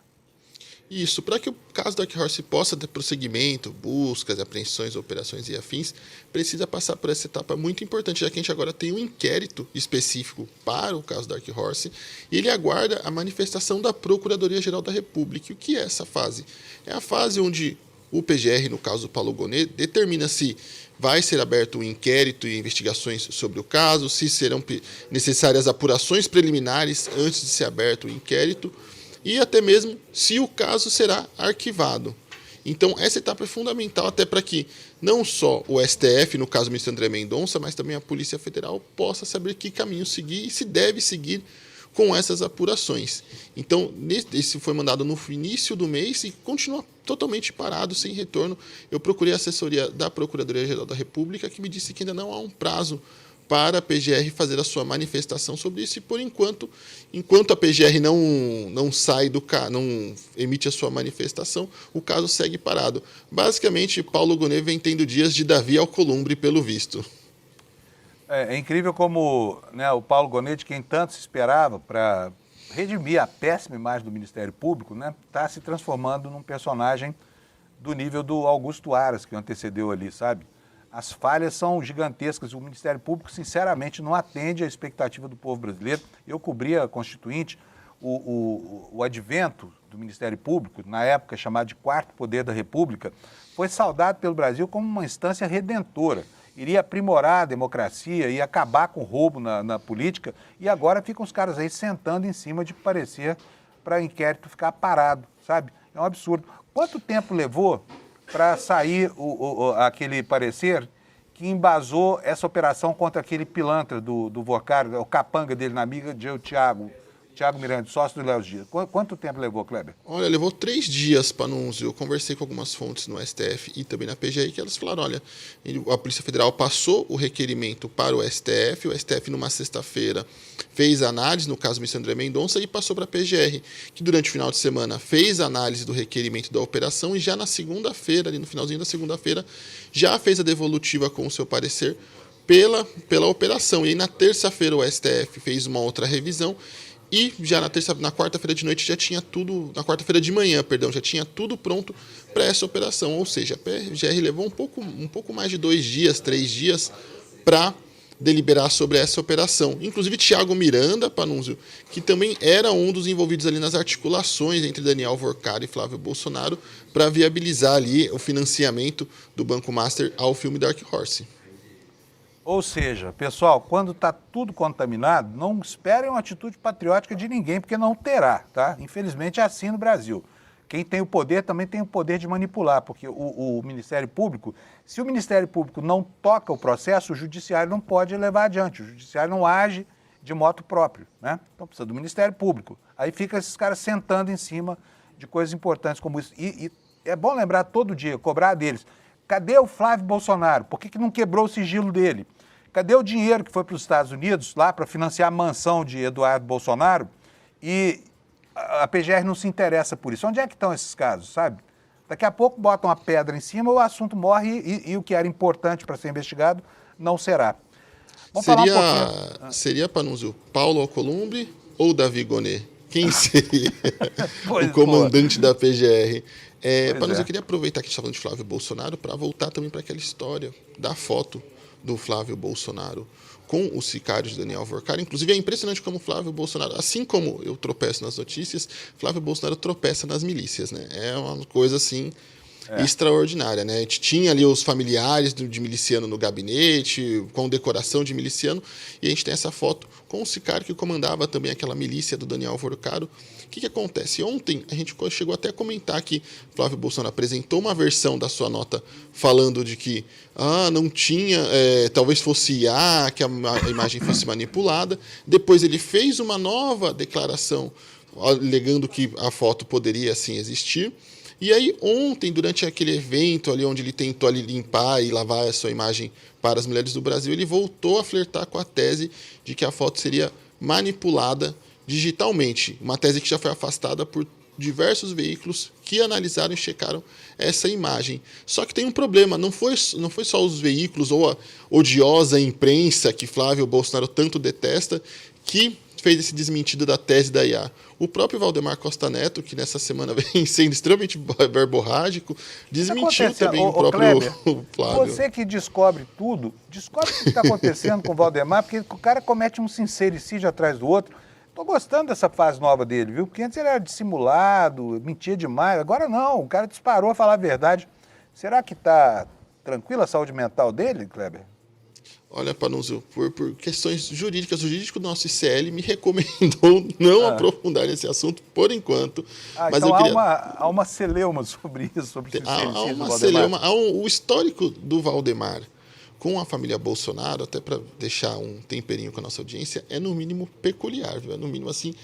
Isso, para que o caso Dark Horse possa ter prosseguimento, buscas, apreensões, operações e afins, precisa passar por essa etapa muito importante, já que a gente agora tem um inquérito específico para o caso Dark Horse e ele aguarda a manifestação da Procuradoria-Geral da República. E o que é essa fase? É a fase onde o PGR, no caso do Paulo Gonet, determina se vai ser aberto um inquérito e investigações sobre o caso, se serão necessárias apurações preliminares antes de ser aberto o inquérito e até mesmo se o caso será arquivado. Então, essa etapa é fundamental até para que não só o STF, no caso do ministro André Mendonça, mas também a Polícia Federal possa saber que caminho seguir e se deve seguir com essas apurações. Então, esse foi mandado no início do mês e continua totalmente parado, sem retorno. Eu procurei a assessoria da Procuradoria-Geral da República, que me disse que ainda não há um prazo para a PGR fazer a sua manifestação sobre isso, e por enquanto a PGR não sai não emite a sua manifestação, o caso segue parado. Basicamente, Paulo Gonet vem tendo dias de Davi Alcolumbre, pelo visto. É incrível como, né, o Paulo Gonet, quem tanto se esperava para redimir a péssima imagem do Ministério Público, né, está se transformando num personagem do nível do Augusto Aras, que o antecedeu ali, sabe? As falhas são gigantescas. O Ministério Público, sinceramente, não atende à expectativa do povo brasileiro. Eu cobria a Constituinte, o advento do Ministério Público, na época chamado de Quarto Poder da República, foi saudado pelo Brasil como uma instância redentora. iria aprimorar a democracia e acabar com o roubo na política, e agora ficam os caras aí sentando em cima de parecer para inquérito ficar parado, sabe? É um absurdo. Quanto tempo levou para sair aquele parecer que embasou essa operação contra aquele pilantra do Vocari, o capanga dele na amiga de Thiago Miranda, sócio do Léo Dias? Quanto tempo levou, Kleber? Olha, levou 3 dias para anúncio. Eu conversei com algumas fontes no STF e também na PGI, que elas falaram, olha, a Polícia Federal passou o requerimento para o STF numa sexta-feira fez a análise, no caso do ministro André Mendonça, e passou para a PGR, que durante o final de semana fez a análise do requerimento da operação e já na segunda-feira, ali no finalzinho da segunda-feira, já fez a devolutiva com o seu parecer pela operação. E aí na terça-feira o STF fez uma outra revisão e já na quarta-feira de noite já tinha tudo, na quarta-feira de manhã, perdão, já tinha tudo pronto para essa operação. Ou seja, a PGR levou um pouco mais de 2 dias, 3 dias para deliberar sobre essa operação. Inclusive Thiago Miranda, Panunzio, que também era um dos envolvidos ali nas articulações entre Daniel Vocari e Flávio Bolsonaro para viabilizar ali o financiamento do Banco Master ao filme Dark Horse. Ou seja, pessoal, quando está tudo contaminado, não esperem uma atitude patriótica de ninguém, porque não terá, tá? Infelizmente é assim no Brasil. Quem tem o poder também tem o poder de manipular, porque o Ministério Público, se o Ministério Público não toca o processo, o Judiciário não pode levar adiante, o Judiciário não age de moto próprio, né? Então precisa do Ministério Público. Aí fica esses caras sentando em cima de coisas importantes como isso. E é bom lembrar todo dia, cobrar deles. Cadê o Flávio Bolsonaro? Por que não quebrou o sigilo dele? Cadê o dinheiro que foi para os Estados Unidos lá para financiar a mansão de Eduardo Bolsonaro? E a PGR não se interessa por isso. Onde é que estão esses casos, sabe? Daqui a pouco botam uma pedra em cima, o assunto morre e o que era importante para ser investigado não será. Vamos falar um pouquinho. Seria, Panunzio, Paulo Alcolumbre ou Davi Gonê? Quem seria o comandante da PGR? Panunzio, eu queria aproveitar que a gente está falando de Flávio Bolsonaro para voltar também para aquela história da foto do Flávio Bolsonaro com os sicários de Daniel Vocari. Inclusive, é impressionante como Flávio Bolsonaro, assim como eu tropeço nas notícias, Flávio Bolsonaro tropeça nas milícias, né? É uma coisa, assim, extraordinária, né? A gente tinha ali os familiares de miliciano no gabinete, com decoração de miliciano, e a gente tem essa foto com o sicário que comandava também aquela milícia do Daniel Vocari. O que acontece? Ontem a gente chegou até a comentar que Flávio Bolsonaro apresentou uma versão da sua nota falando de que não tinha, talvez fosse IA, que a imagem fosse manipulada. Depois ele fez uma nova declaração alegando que a foto poderia sim existir. E aí ontem, durante aquele evento ali onde ele tentou ali limpar e lavar a sua imagem para as mulheres do Brasil, ele voltou a flertar com a tese de que a foto seria manipulada digitalmente, uma tese que já foi afastada por diversos veículos que analisaram e checaram essa imagem. Só que tem um problema, não foi só os veículos ou a odiosa imprensa que Flávio Bolsonaro tanto detesta que fez esse desmentido da tese da IA. O próprio Valdemar Costa Neto, que nessa semana vem sendo extremamente verborrágico, desmentiu também o próprio Kleber, Flávio. Você que descobre tudo, descobre o que está acontecendo com o Valdemar, porque o cara comete um sincericídio atrás do outro. Estou gostando dessa fase nova dele, viu? Porque antes ele era dissimulado, mentia demais. Agora não, o cara disparou a falar a verdade. Será que está tranquila a saúde mental dele, Kleber? Olha, Panunzio, por questões jurídicas, o jurídico do nosso ICL me recomendou não aprofundar nesse assunto por enquanto. Mas então eu queria... há uma celeuma sobre isso, sobre o sincericídio do Valdemar. O histórico do Valdemar com a família Bolsonaro, até para deixar um temperinho com a nossa audiência, é no mínimo peculiar, viu? É no mínimo assim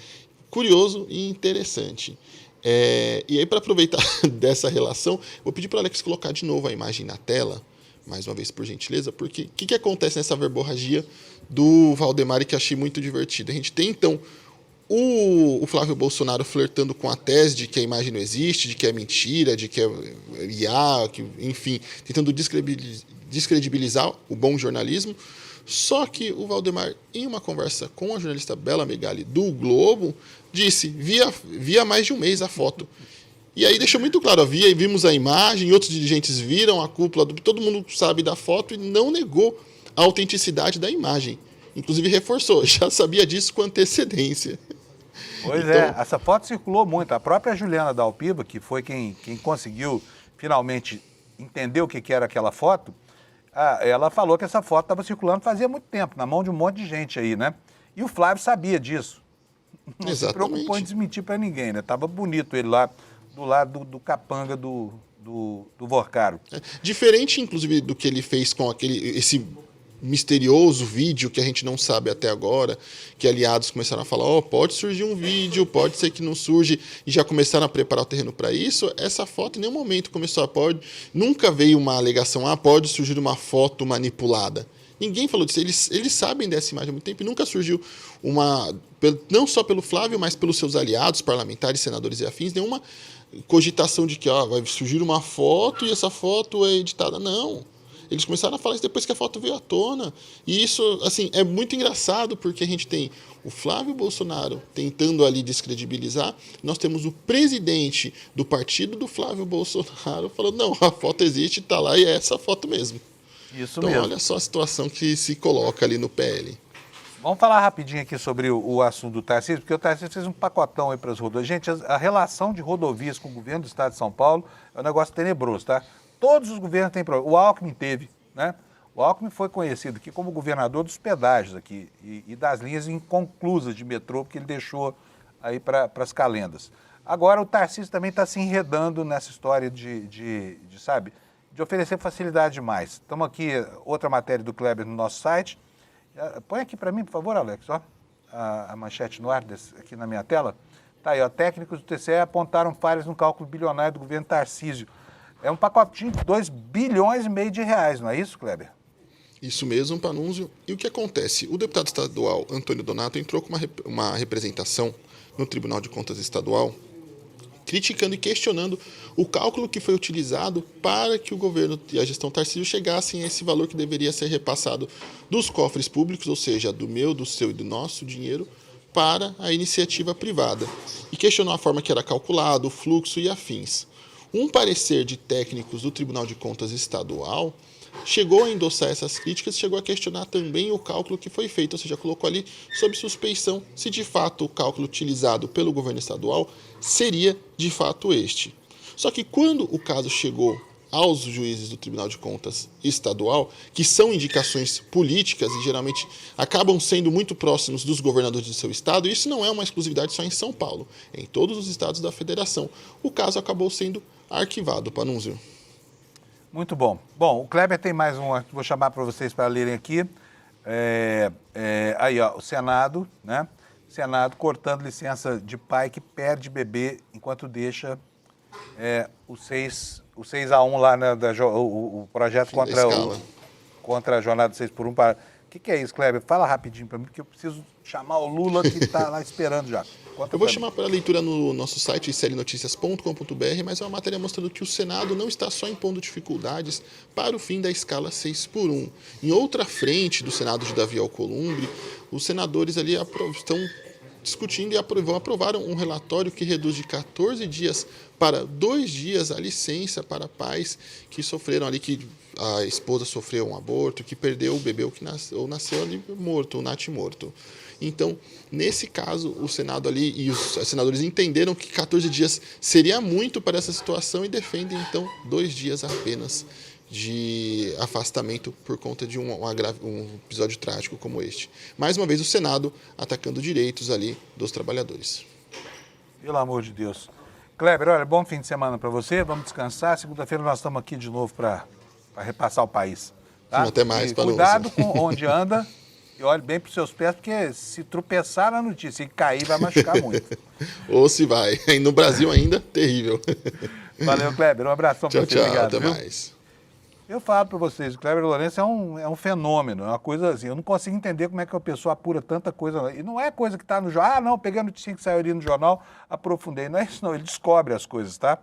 curioso e interessante. E aí, para aproveitar dessa relação, vou pedir para o Alex colocar de novo a imagem na tela, mais uma vez, por gentileza, porque o que acontece nessa verborragia do Valdemar e que eu achei muito divertido? A gente tem, então, o Flávio Bolsonaro flertando com a tese de que a imagem não existe, de que é mentira, de que é IA, enfim, tentando descredibilizar o bom jornalismo. Só que o Valdemar, em uma conversa com a jornalista Bela Megali do Globo, disse, via mais de um mês a foto. E aí deixou muito claro, vimos a imagem, outros dirigentes viram a cúpula, todo mundo sabe da foto e não negou a autenticidade da imagem. Inclusive reforçou, já sabia disso com antecedência. Pois então, essa foto circulou muito. A própria Juliana Dalpiva, que foi quem conseguiu finalmente entender o que era aquela foto, ela falou que essa foto estava circulando fazia muito tempo, na mão de um monte de gente aí, né? E o Flávio sabia disso. Não se preocupou em desmentir para ninguém, né? Tava bonito ele lá, do lado do capanga do Vorcaro. Diferente, inclusive, do que ele fez com esse misterioso vídeo que a gente não sabe até agora, que aliados começaram a falar, pode surgir um vídeo, pode ser que não surge, e já começaram a preparar o terreno para isso. Essa foto em nenhum momento começou nunca veio uma alegação, pode surgir uma foto manipulada. Ninguém falou disso, eles sabem dessa imagem há muito tempo e nunca surgiu não só pelo Flávio, mas pelos seus aliados, parlamentares, senadores e afins, nenhuma cogitação de que vai surgir uma foto e essa foto é editada. Não. Eles começaram a falar isso depois que a foto veio à tona. E isso, assim, é muito engraçado porque a gente tem o Flávio Bolsonaro tentando ali descredibilizar. Nós temos o presidente do partido do Flávio Bolsonaro falando, não, a foto existe, está lá e é essa foto mesmo. Isso então, mesmo. Olha só a situação que se coloca ali no PL. Vamos falar rapidinho aqui sobre o assunto do Tarcísio, porque o Tarcísio fez um pacotão aí para as rodovias. Gente, a relação de rodovias com o governo do estado de São Paulo é um negócio tenebroso, tá? Todos os governos têm problema. O Alckmin teve, né? O Alckmin foi conhecido aqui como governador dos pedágios aqui e das linhas inconclusas de metrô, porque ele deixou aí para as calendas. Agora o Tarcísio também está se enredando nessa história de oferecer facilidade demais. Estamos aqui, outra matéria do Kleber no nosso site. Põe aqui para mim, por favor, Alex, ó, a manchete no ar aqui na minha tela. Tá aí, ó, técnicos do TCE apontaram falhas no cálculo bilionário do governo Tarcísio. É um pacotinho de 2,5 bilhões de reais, não é isso, Kleber? Isso mesmo, Panunzio. E o que acontece? O deputado estadual Antônio Donato entrou com uma representação no Tribunal de Contas Estadual criticando e questionando o cálculo que foi utilizado para que o governo e a gestão Tarcísio chegassem a esse valor que deveria ser repassado dos cofres públicos, ou seja, do meu, do seu e do nosso dinheiro, para a iniciativa privada. E questionou a forma que era calculado, o fluxo e afins. Um parecer de técnicos do Tribunal de Contas Estadual chegou a endossar essas críticas e chegou a questionar também o cálculo que foi feito, ou seja, colocou ali sob suspeição se de fato o cálculo utilizado pelo governo estadual seria de fato este. Só que quando o caso chegou aos juízes do Tribunal de Contas Estadual, que são indicações políticas e geralmente acabam sendo muito próximos dos governadores do seu estado, e isso não é uma exclusividade só em São Paulo, é em todos os estados da federação, o caso acabou sendo arquivado, Panunzio. Muito bom. Bom, o Kleber tem mais um, vou chamar para vocês para lerem aqui. Aí, ó, o Senado, né? Senado cortando licença de pai que perde bebê enquanto deixa o 6-1 lá, né, o projeto contra a jornada 6x1. O que é isso, Kleber? Fala rapidinho para mim, porque eu preciso chamar o Lula que está lá esperando já. Eu vou chamar para a leitura no nosso site clnoticias.com.br, mas é uma matéria mostrando que o Senado não está só impondo dificuldades para o fim da escala 6x1. Em outra frente do Senado de Davi Alcolumbre, os senadores ali estão discutindo e aprovaram um relatório que reduz de 14 dias para 2 dias a licença para pais que sofreram ali, que a esposa sofreu um aborto, que perdeu o bebê ou que nasceu ali morto, ou natimorto. Então, nesse caso, o Senado ali e os senadores entenderam que 14 dias seria muito para essa situação e defendem, então, 2 dias apenas de afastamento por conta de um episódio trágico como este. Mais uma vez, o Senado atacando direitos ali dos trabalhadores. Pelo amor de Deus. Kleber, olha, bom fim de semana para você, vamos descansar. Segunda-feira nós estamos aqui de novo para repassar o país. Tá? Até mais, cuidado com onde anda e olhe bem para os seus pés, porque se tropeçar na notícia e cair, vai machucar muito. Ou se vai. No Brasil ainda, terrível. Valeu, Kleber. Um abração para você. Tchau, obrigado, até viu? Mais. Eu falo para vocês, o Kleber Lourenço é um fenômeno, é uma coisa assim, eu não consigo entender como é que uma pessoa apura tanta coisa. E não é coisa que está no jornal, não, peguei a notícia que saiu ali no jornal, aprofundei. Não é isso não, ele descobre as coisas, tá?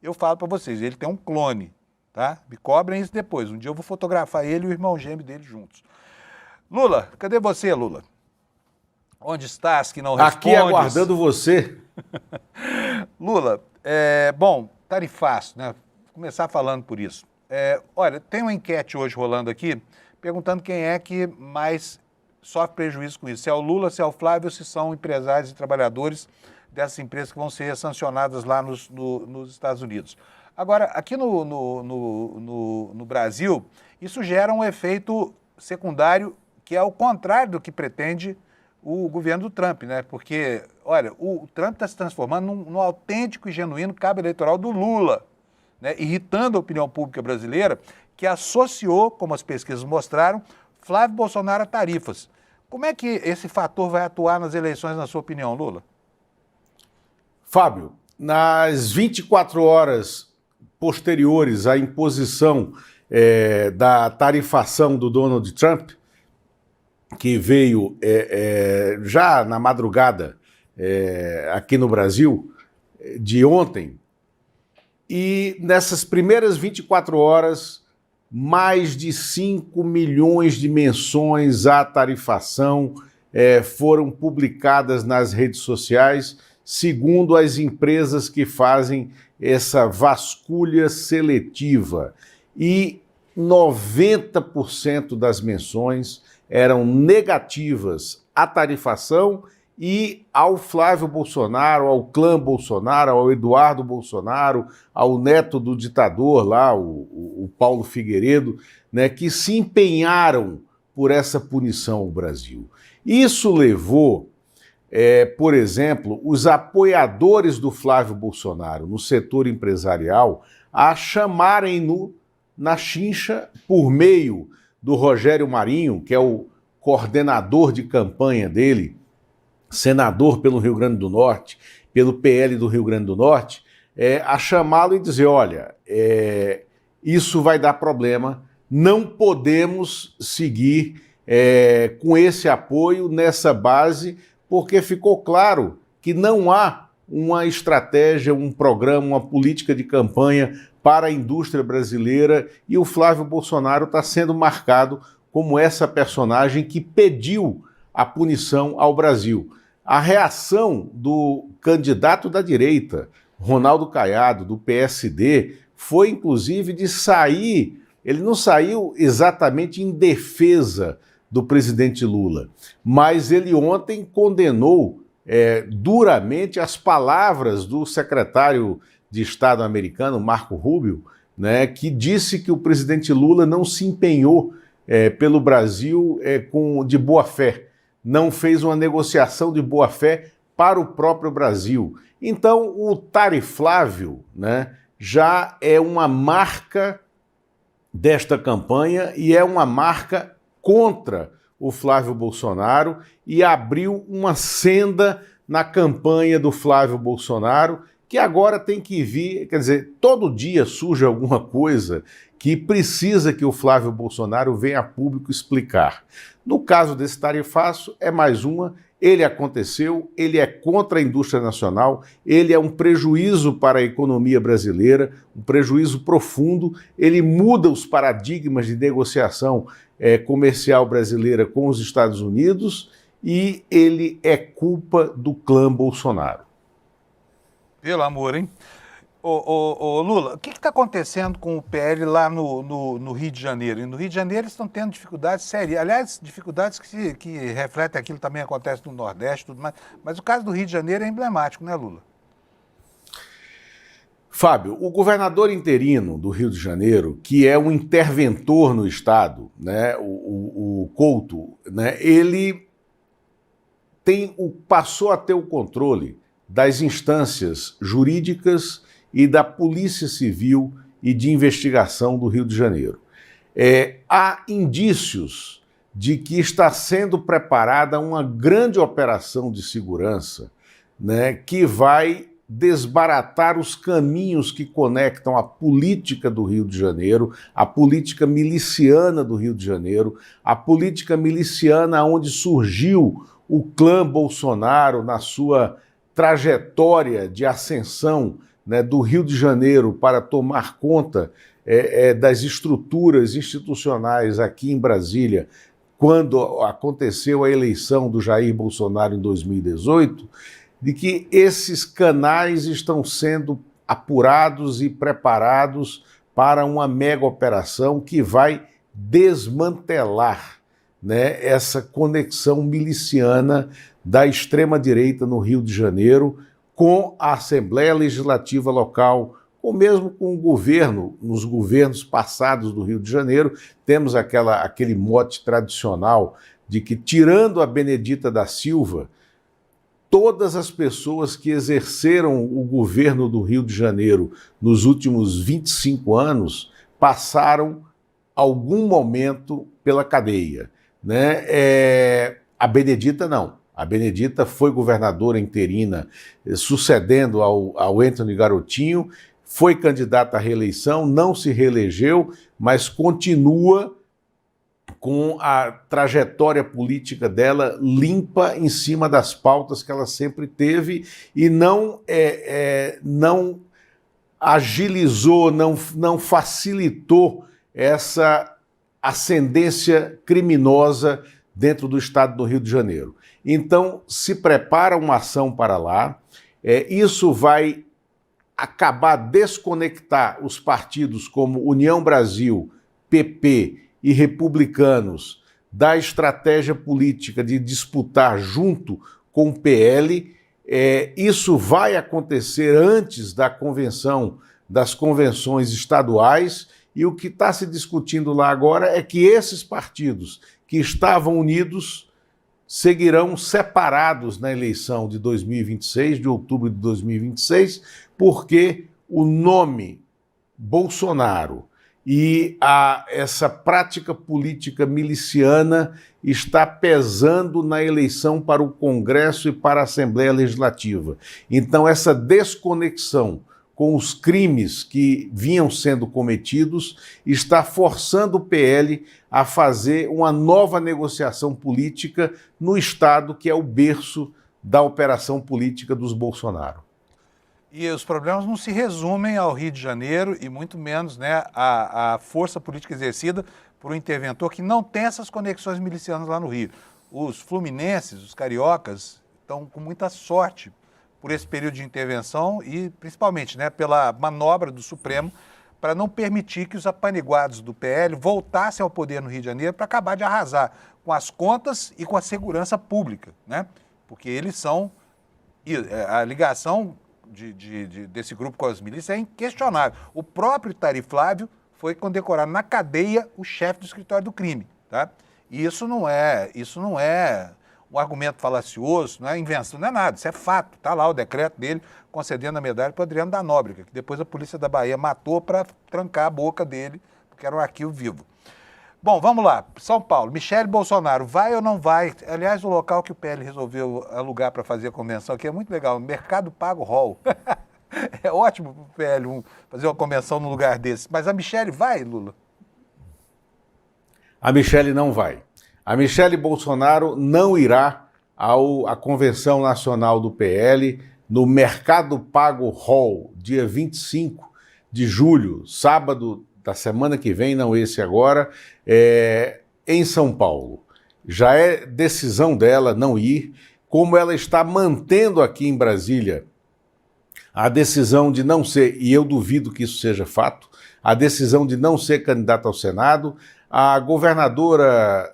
Eu falo para vocês, ele tem um clone, tá? Me cobrem isso depois, um dia eu vou fotografar ele e o irmão gêmeo dele juntos. Lula, cadê você, Lula? Onde estás que não respondes? Aqui aguardando você. Lula, bom, tarifaço, né? Vou começar falando por isso. Olha, tem uma enquete hoje rolando aqui, perguntando quem é que mais sofre prejuízo com isso. Se é o Lula, se é o Flávio, se são empresários e trabalhadores dessas empresas que vão ser sancionadas lá nos Estados Unidos. Agora, aqui no Brasil, isso gera um efeito secundário que é ao contrário do que pretende o governo do Trump, né? Porque, olha, o Trump está se transformando num autêntico e genuíno cabo eleitoral do Lula, né? Irritando a opinião pública brasileira, que associou, como as pesquisas mostraram, Flávio Bolsonaro a tarifas. Como é que esse fator vai atuar nas eleições, na sua opinião, Lula? Fábio, nas 24 horas posteriores à imposição da tarifação do Donald Trump, que veio já na madrugada aqui no Brasil, de ontem, e nessas primeiras 24 horas, mais de 5 milhões de menções à tarifação foram publicadas nas redes sociais, segundo as empresas que fazem essa vasculha seletiva. E 90% das menções eram negativas à tarifação e ao Flávio Bolsonaro, ao clã Bolsonaro, ao Eduardo Bolsonaro, ao neto do ditador lá, o Paulo Figueiredo, né, que se empenharam por essa punição ao Brasil. Isso levou, por exemplo, os apoiadores do Flávio Bolsonaro no setor empresarial a chamarem-no na chincha por meio do Rogério Marinho, que é o coordenador de campanha dele, senador pelo Rio Grande do Norte, pelo PL do Rio Grande do Norte, a chamá-lo e dizer, olha, isso vai dar problema, não podemos seguir com esse apoio nessa base, porque ficou claro que não há uma estratégia, um programa, uma política de campanha para a indústria brasileira e o Flávio Bolsonaro está sendo marcado como essa personagem que pediu a punição ao Brasil. A reação do candidato da direita, Ronaldo Caiado, do PSD, foi inclusive de sair, ele não saiu exatamente em defesa do presidente Lula, mas ele ontem condenou duramente as palavras do secretário de Estado americano, Marco Rubio, né, que disse que o presidente Lula não se empenhou pelo Brasil de boa fé, não fez uma negociação de boa fé para o próprio Brasil. Então, o Tariflávio, né, já é uma marca desta campanha e é uma marca contra o Flávio Bolsonaro e abriu uma senda na campanha do Flávio Bolsonaro, que agora tem que vir, quer dizer, todo dia surge alguma coisa que precisa que o Flávio Bolsonaro venha a público explicar. No caso desse tarifaço, é mais uma, ele aconteceu, ele é contra a indústria nacional, ele é um prejuízo para a economia brasileira, um prejuízo profundo, ele muda os paradigmas de negociação comercial brasileira com os Estados Unidos e ele é culpa do clã Bolsonaro. Pelo amor, hein? Ô, Lula, o que está acontecendo com o PL lá no Rio de Janeiro? E no Rio de Janeiro eles estão tendo dificuldades sérias. Aliás, dificuldades que refletem aquilo que também acontece no Nordeste e tudo mais. Mas o caso do Rio de Janeiro é emblemático, né, Lula? Fábio, o governador interino do Rio de Janeiro, que é um interventor no Estado, né, o Couto, né, ele passou a ter o controle das instâncias jurídicas e da Polícia Civil e de Investigação do Rio de Janeiro. Há indícios de que está sendo preparada uma grande operação de segurança, né, que vai desbaratar os caminhos que conectam a política do Rio de Janeiro, a política miliciana do Rio de Janeiro, a política miliciana onde surgiu o clã Bolsonaro na sua trajetória de ascensão, né, do Rio de Janeiro para tomar conta das estruturas institucionais aqui em Brasília, quando aconteceu a eleição do Jair Bolsonaro em 2018, de que esses canais estão sendo apurados e preparados para uma mega operação que vai desmantelar, né, essa conexão miliciana da extrema-direita no Rio de Janeiro com a Assembleia Legislativa local, ou mesmo com o governo, nos governos passados do Rio de Janeiro, temos aquele mote tradicional de que, tirando a Benedita da Silva, todas as pessoas que exerceram o governo do Rio de Janeiro nos últimos 25 anos passaram algum momento pela cadeia, né? A Benedita não. A Benedita foi governadora interina, sucedendo ao Antony Garotinho, foi candidata à reeleição, não se reelegeu, mas continua com a trajetória política dela limpa em cima das pautas que ela sempre teve e não agilizou, não facilitou essa ascendência criminosa dentro do estado do Rio de Janeiro. Então, se prepara uma ação para lá, isso vai acabar desconectar os partidos como União Brasil, PP e Republicanos da estratégia política de disputar junto com o PL. Isso vai acontecer antes das convenções estaduais, e o que está se discutindo lá agora é que esses partidos que estavam unidos seguirão separados na eleição de 2026, de outubro de 2026, porque o nome Bolsonaro e essa prática política miliciana está pesando na eleição para o Congresso e para a Assembleia Legislativa. Então, essa desconexão com os crimes que vinham sendo cometidos está forçando o PL a fazer uma nova negociação política no Estado, que é o berço da operação política dos Bolsonaro. E os problemas não se resumem ao Rio de Janeiro e muito menos, né, a força política exercida por um interventor que não tem essas conexões milicianas lá no Rio. Os fluminenses, os cariocas, estão com muita sorte por esse período de intervenção e principalmente, né, pela manobra do Supremo para não permitir que os apaniguados do PL voltassem ao poder no Rio de Janeiro para acabar de arrasar com as contas e com a segurança pública, né? Porque eles são... A ligação desse grupo com as milícias é inquestionável. O próprio Tari Flávio foi condecorado na cadeia o chefe do escritório do crime, tá? E isso não é um argumento falacioso, não é invenção, não é nada, isso é fato. Está lá o decreto dele concedendo a medalha para o Adriano da Nóbrega, que depois a polícia da Bahia matou para trancar a boca dele, porque era um arquivo vivo. Bom, vamos lá. São Paulo, Michele Bolsonaro, vai ou não vai? Aliás, o local que o PL resolveu alugar para fazer a convenção aqui é muito legal, Mercado Pago Hall. É ótimo para o PL fazer uma convenção num lugar desse. Mas a Michele vai, Lula? A Michele não vai. A Michele Bolsonaro não irá à Convenção Nacional do PL no Mercado Pago Hall, dia 25 de julho, sábado da semana que vem, não esse agora, em São Paulo. Já é decisão dela não ir, como ela está mantendo aqui em Brasília a decisão de não ser, e eu duvido que isso seja fato, a decisão de não ser candidata ao Senado. A governadora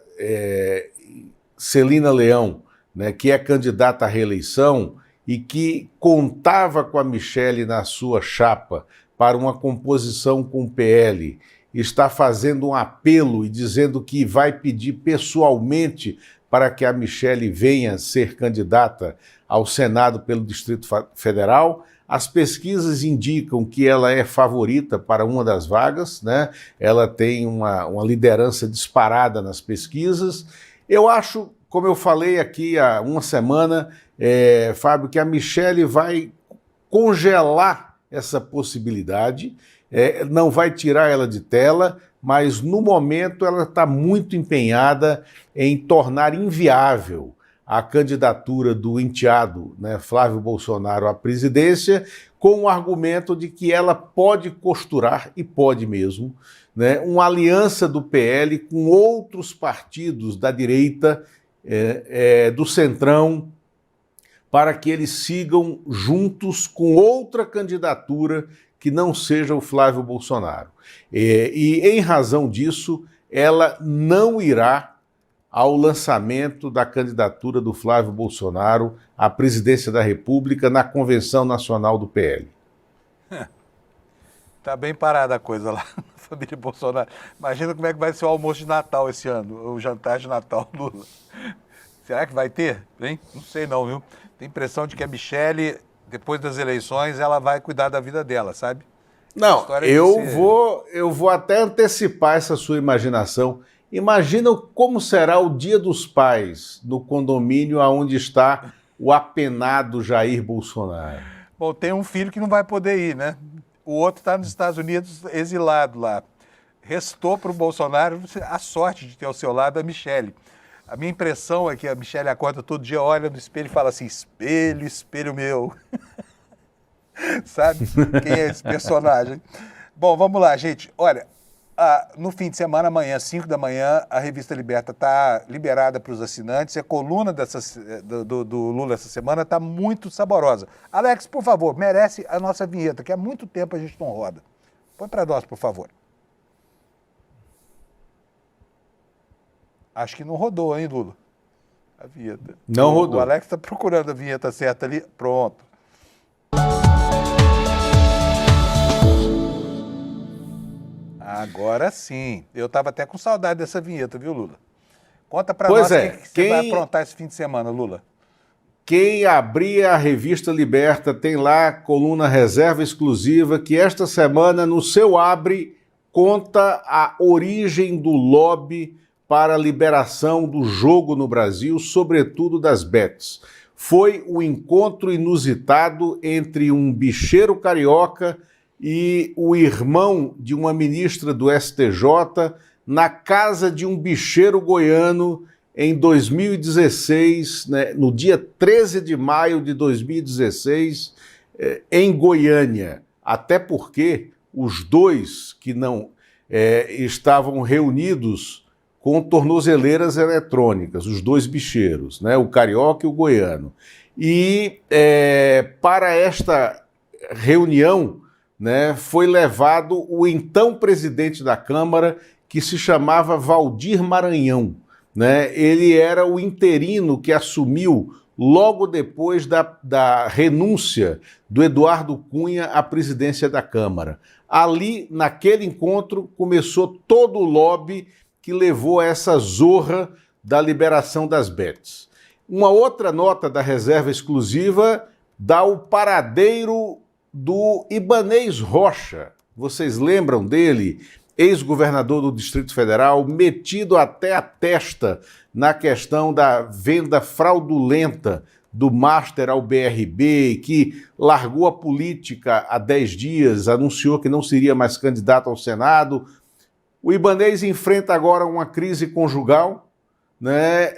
Celina Leão, né, que é candidata à reeleição e que contava com a Michele na sua chapa para uma composição com o PL, está fazendo um apelo e dizendo que vai pedir pessoalmente para que a Michele venha ser candidata ao Senado pelo Distrito Federal. As pesquisas indicam que ela é favorita para uma das vagas, né? Ela tem uma liderança disparada nas pesquisas. Eu acho, como eu falei aqui há uma semana, Fábio, que a Michele vai congelar essa possibilidade, não vai tirar ela de tela, mas no momento ela está muito empenhada em tornar inviável a candidatura do enteado, né, Flávio Bolsonaro à presidência, com o argumento de que ela pode costurar, e pode mesmo, né, uma aliança do PL com outros partidos da direita, do Centrão, para que eles sigam juntos com outra candidatura que não seja o Flávio Bolsonaro. E em razão disso, ela não irá ao lançamento da candidatura do Flávio Bolsonaro à presidência da República na Convenção Nacional do PL. Tá bem parada a coisa lá na família Bolsonaro. Imagina como é que vai ser o almoço de Natal esse ano, o jantar de Natal, Lula. Será que vai ter? Hein? Não sei não, viu? Tem impressão de que a Michele, depois das eleições, ela vai cuidar da vida dela, sabe? Não, eu vou até antecipar essa sua imaginação. Imagina como será o Dia dos Pais no condomínio onde está o apenado Jair Bolsonaro. Bom, tem um filho que não vai poder ir, né? O outro está nos Estados Unidos exilado lá. Restou para o Bolsonaro a sorte de ter ao seu lado a Michele. A minha impressão é que a Michele acorda todo dia, olha no espelho e fala assim, espelho, espelho meu. Sabe quem é esse personagem? Bom, vamos lá, gente. Olha, no fim de semana, amanhã, 5 da manhã, a Revista Liberta está liberada para os assinantes. E a coluna do Lula essa semana está muito saborosa. Alex, por favor, merece a nossa vinheta, que há muito tempo a gente não roda. Põe para nós, por favor. Acho que não rodou, hein, Lula? A vinheta. Não rodou. O Alex está procurando a vinheta certa ali. Pronto. Agora sim. Eu estava até com saudade dessa vinheta, viu, Lula? Conta para nós o que você vai aprontar esse fim de semana, Lula. Quem abrir a Revista Liberta tem lá a coluna Reserva Exclusiva, que esta semana, no seu Abre, conta a origem do lobby para a liberação do jogo no Brasil, sobretudo das bets. Foi um encontro inusitado entre um bicheiro carioca e o irmão de uma ministra do STJ na casa de um bicheiro goiano em 2016, né, no dia 13 de maio de 2016, em Goiânia. Até porque os dois que não estavam reunidos com tornozeleiras eletrônicas, os dois bicheiros, né, o carioca e o goiano. E para esta reunião, né, foi levado o então presidente da Câmara, que se chamava Valdir Maranhão. Né? Ele era o interino que assumiu logo depois da renúncia do Eduardo Cunha à presidência da Câmara. Ali, naquele encontro, começou todo o lobby que levou a essa zorra da liberação das bets. Uma outra nota da Reserva Exclusiva dá o paradeiro do Ibanez Rocha. Vocês lembram dele? Ex-governador do Distrito Federal, metido até a testa na questão da venda fraudulenta do Master ao BRB, que largou a política há 10 dias, anunciou que não seria mais candidato ao Senado. O Ibanez enfrenta agora uma crise conjugal, né,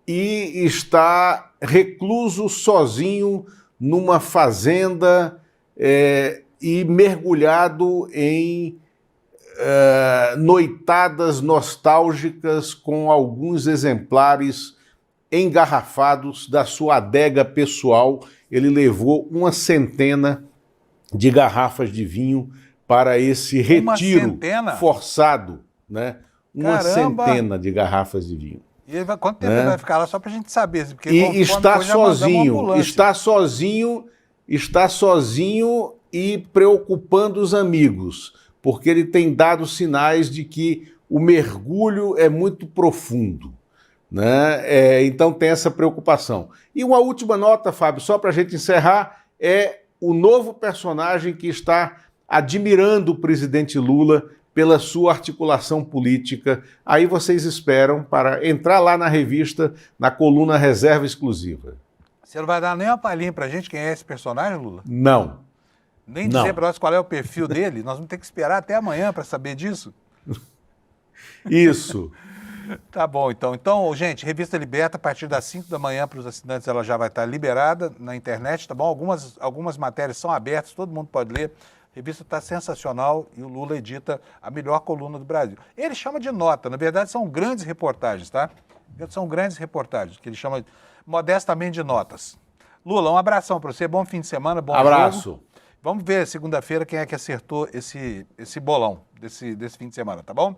e está recluso sozinho numa fazenda e mergulhado em noitadas nostálgicas com alguns exemplares engarrafados da sua adega pessoal. Ele levou 100 de garrafas de vinho para esse retiro forçado, né? Caramba! 100 de garrafas de vinho. E ele quanto tempo ele vai ficar lá só para a gente saber? Porque e está sozinho e preocupando os amigos, porque ele tem dado sinais de que o mergulho é muito profundo, né? Então tem essa preocupação. E uma última nota, Fábio, só para a gente encerrar, é o novo personagem que está admirando o presidente Lula pela sua articulação política. Aí vocês esperam para entrar lá na revista, na coluna Reserva Exclusiva. Você não vai dar nem uma palhinha para a gente quem é esse personagem, Lula? Não. Nem dizer para nós qual é o perfil dele? Nós vamos ter que esperar até amanhã para saber disso? Isso. Tá bom, então. Então, gente, Revista Liberta, a partir das 5 da manhã para os assinantes, ela já vai estar liberada na internet, tá bom? Algumas matérias são abertas, todo mundo pode ler. A revista está sensacional e o Lula edita a melhor coluna do Brasil. Ele chama de nota, na verdade são grandes reportagens, tá? São grandes reportagens, que ele chama modestamente de notas. Lula, um abração para você, bom fim de semana, bom abraço. Jogo. Vamos ver segunda-feira quem é que acertou esse bolão desse fim de semana, tá bom?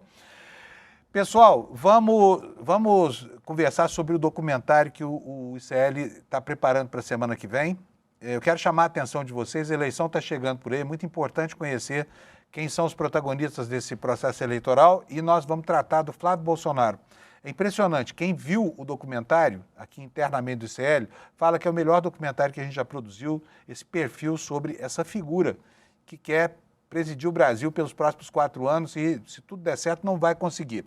Pessoal, vamos conversar sobre o documentário que o ICL está preparando para a semana que vem. eu quero chamar a atenção de vocês, a eleição está chegando por aí, é muito importante conhecer quem são os protagonistas desse processo eleitoral e nós vamos tratar do Flávio Bolsonaro. É impressionante, quem viu o documentário, aqui internamente do ICL, fala que é o melhor documentário que a gente já produziu, esse perfil sobre essa figura que quer presidir o Brasil pelos próximos 4 anos e, se tudo der certo, não vai conseguir.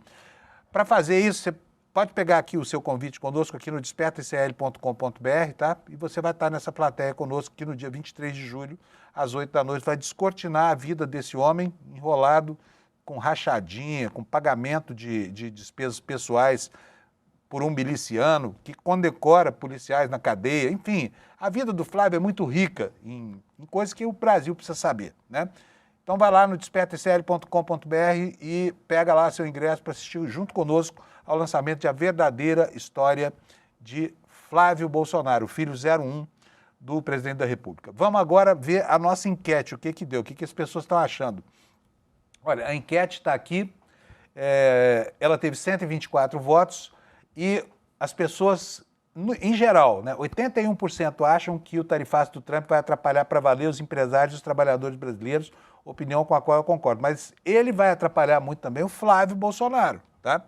Para fazer isso, você pode pegar aqui o seu convite conosco aqui no despertaicl.com.br, tá? E você vai estar nessa plateia conosco aqui no dia 23 de julho, às 8 da noite, vai descortinar a vida desse homem enrolado com rachadinha, com pagamento de despesas pessoais por um miliciano, que condecora policiais na cadeia. Enfim, a vida do Flávio é muito rica em coisas que o Brasil precisa saber, né? Então vai lá no despertaicl.com.br e pega lá seu ingresso para assistir junto conosco ao lançamento de A Verdadeira História de Flávio Bolsonaro, o filho 01 do presidente da República. Vamos agora ver a nossa enquete, o que deu, o que as pessoas estão achando. Olha, a enquete está aqui, ela teve 124 votos e as pessoas, em geral, né, 81% acham que o tarifaço do Trump vai atrapalhar para valer os empresários e os trabalhadores brasileiros, opinião com a qual eu concordo. Mas ele vai atrapalhar muito também o Flávio Bolsonaro, tá?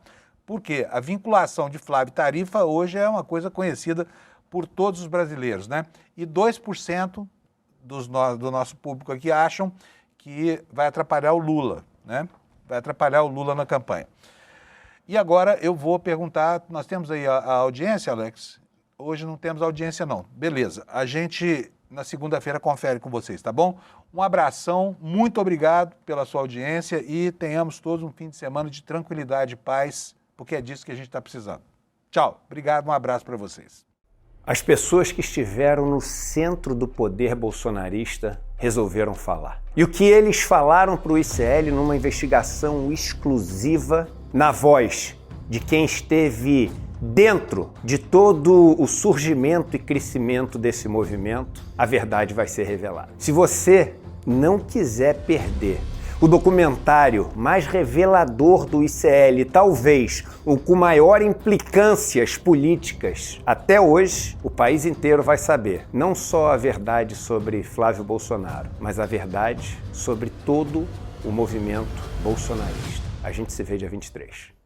Porque a vinculação de Flávio e tarifa hoje é uma coisa conhecida por todos os brasileiros, né? E 2% do nosso público aqui acham que vai atrapalhar o Lula, né? Vai atrapalhar o Lula na campanha. E agora eu vou perguntar, nós temos aí a audiência, Alex? Hoje não temos audiência não. Beleza, a gente na segunda-feira confere com vocês, tá bom? Um abração, muito obrigado pela sua audiência e tenhamos todos um fim de semana de tranquilidade e paz, porque é disso que a gente está precisando. Tchau, obrigado, um abraço para vocês. As pessoas que estiveram no centro do poder bolsonarista resolveram falar. E o que eles falaram para o ICL numa investigação exclusiva na voz de quem esteve dentro de todo o surgimento e crescimento desse movimento, a verdade vai ser revelada. Se você não quiser perder o documentário mais revelador do ICL, talvez o com maior implicâncias políticas até hoje, o país inteiro vai saber não só a verdade sobre Flávio Bolsonaro, mas a verdade sobre todo o movimento bolsonarista. A gente se vê dia 23.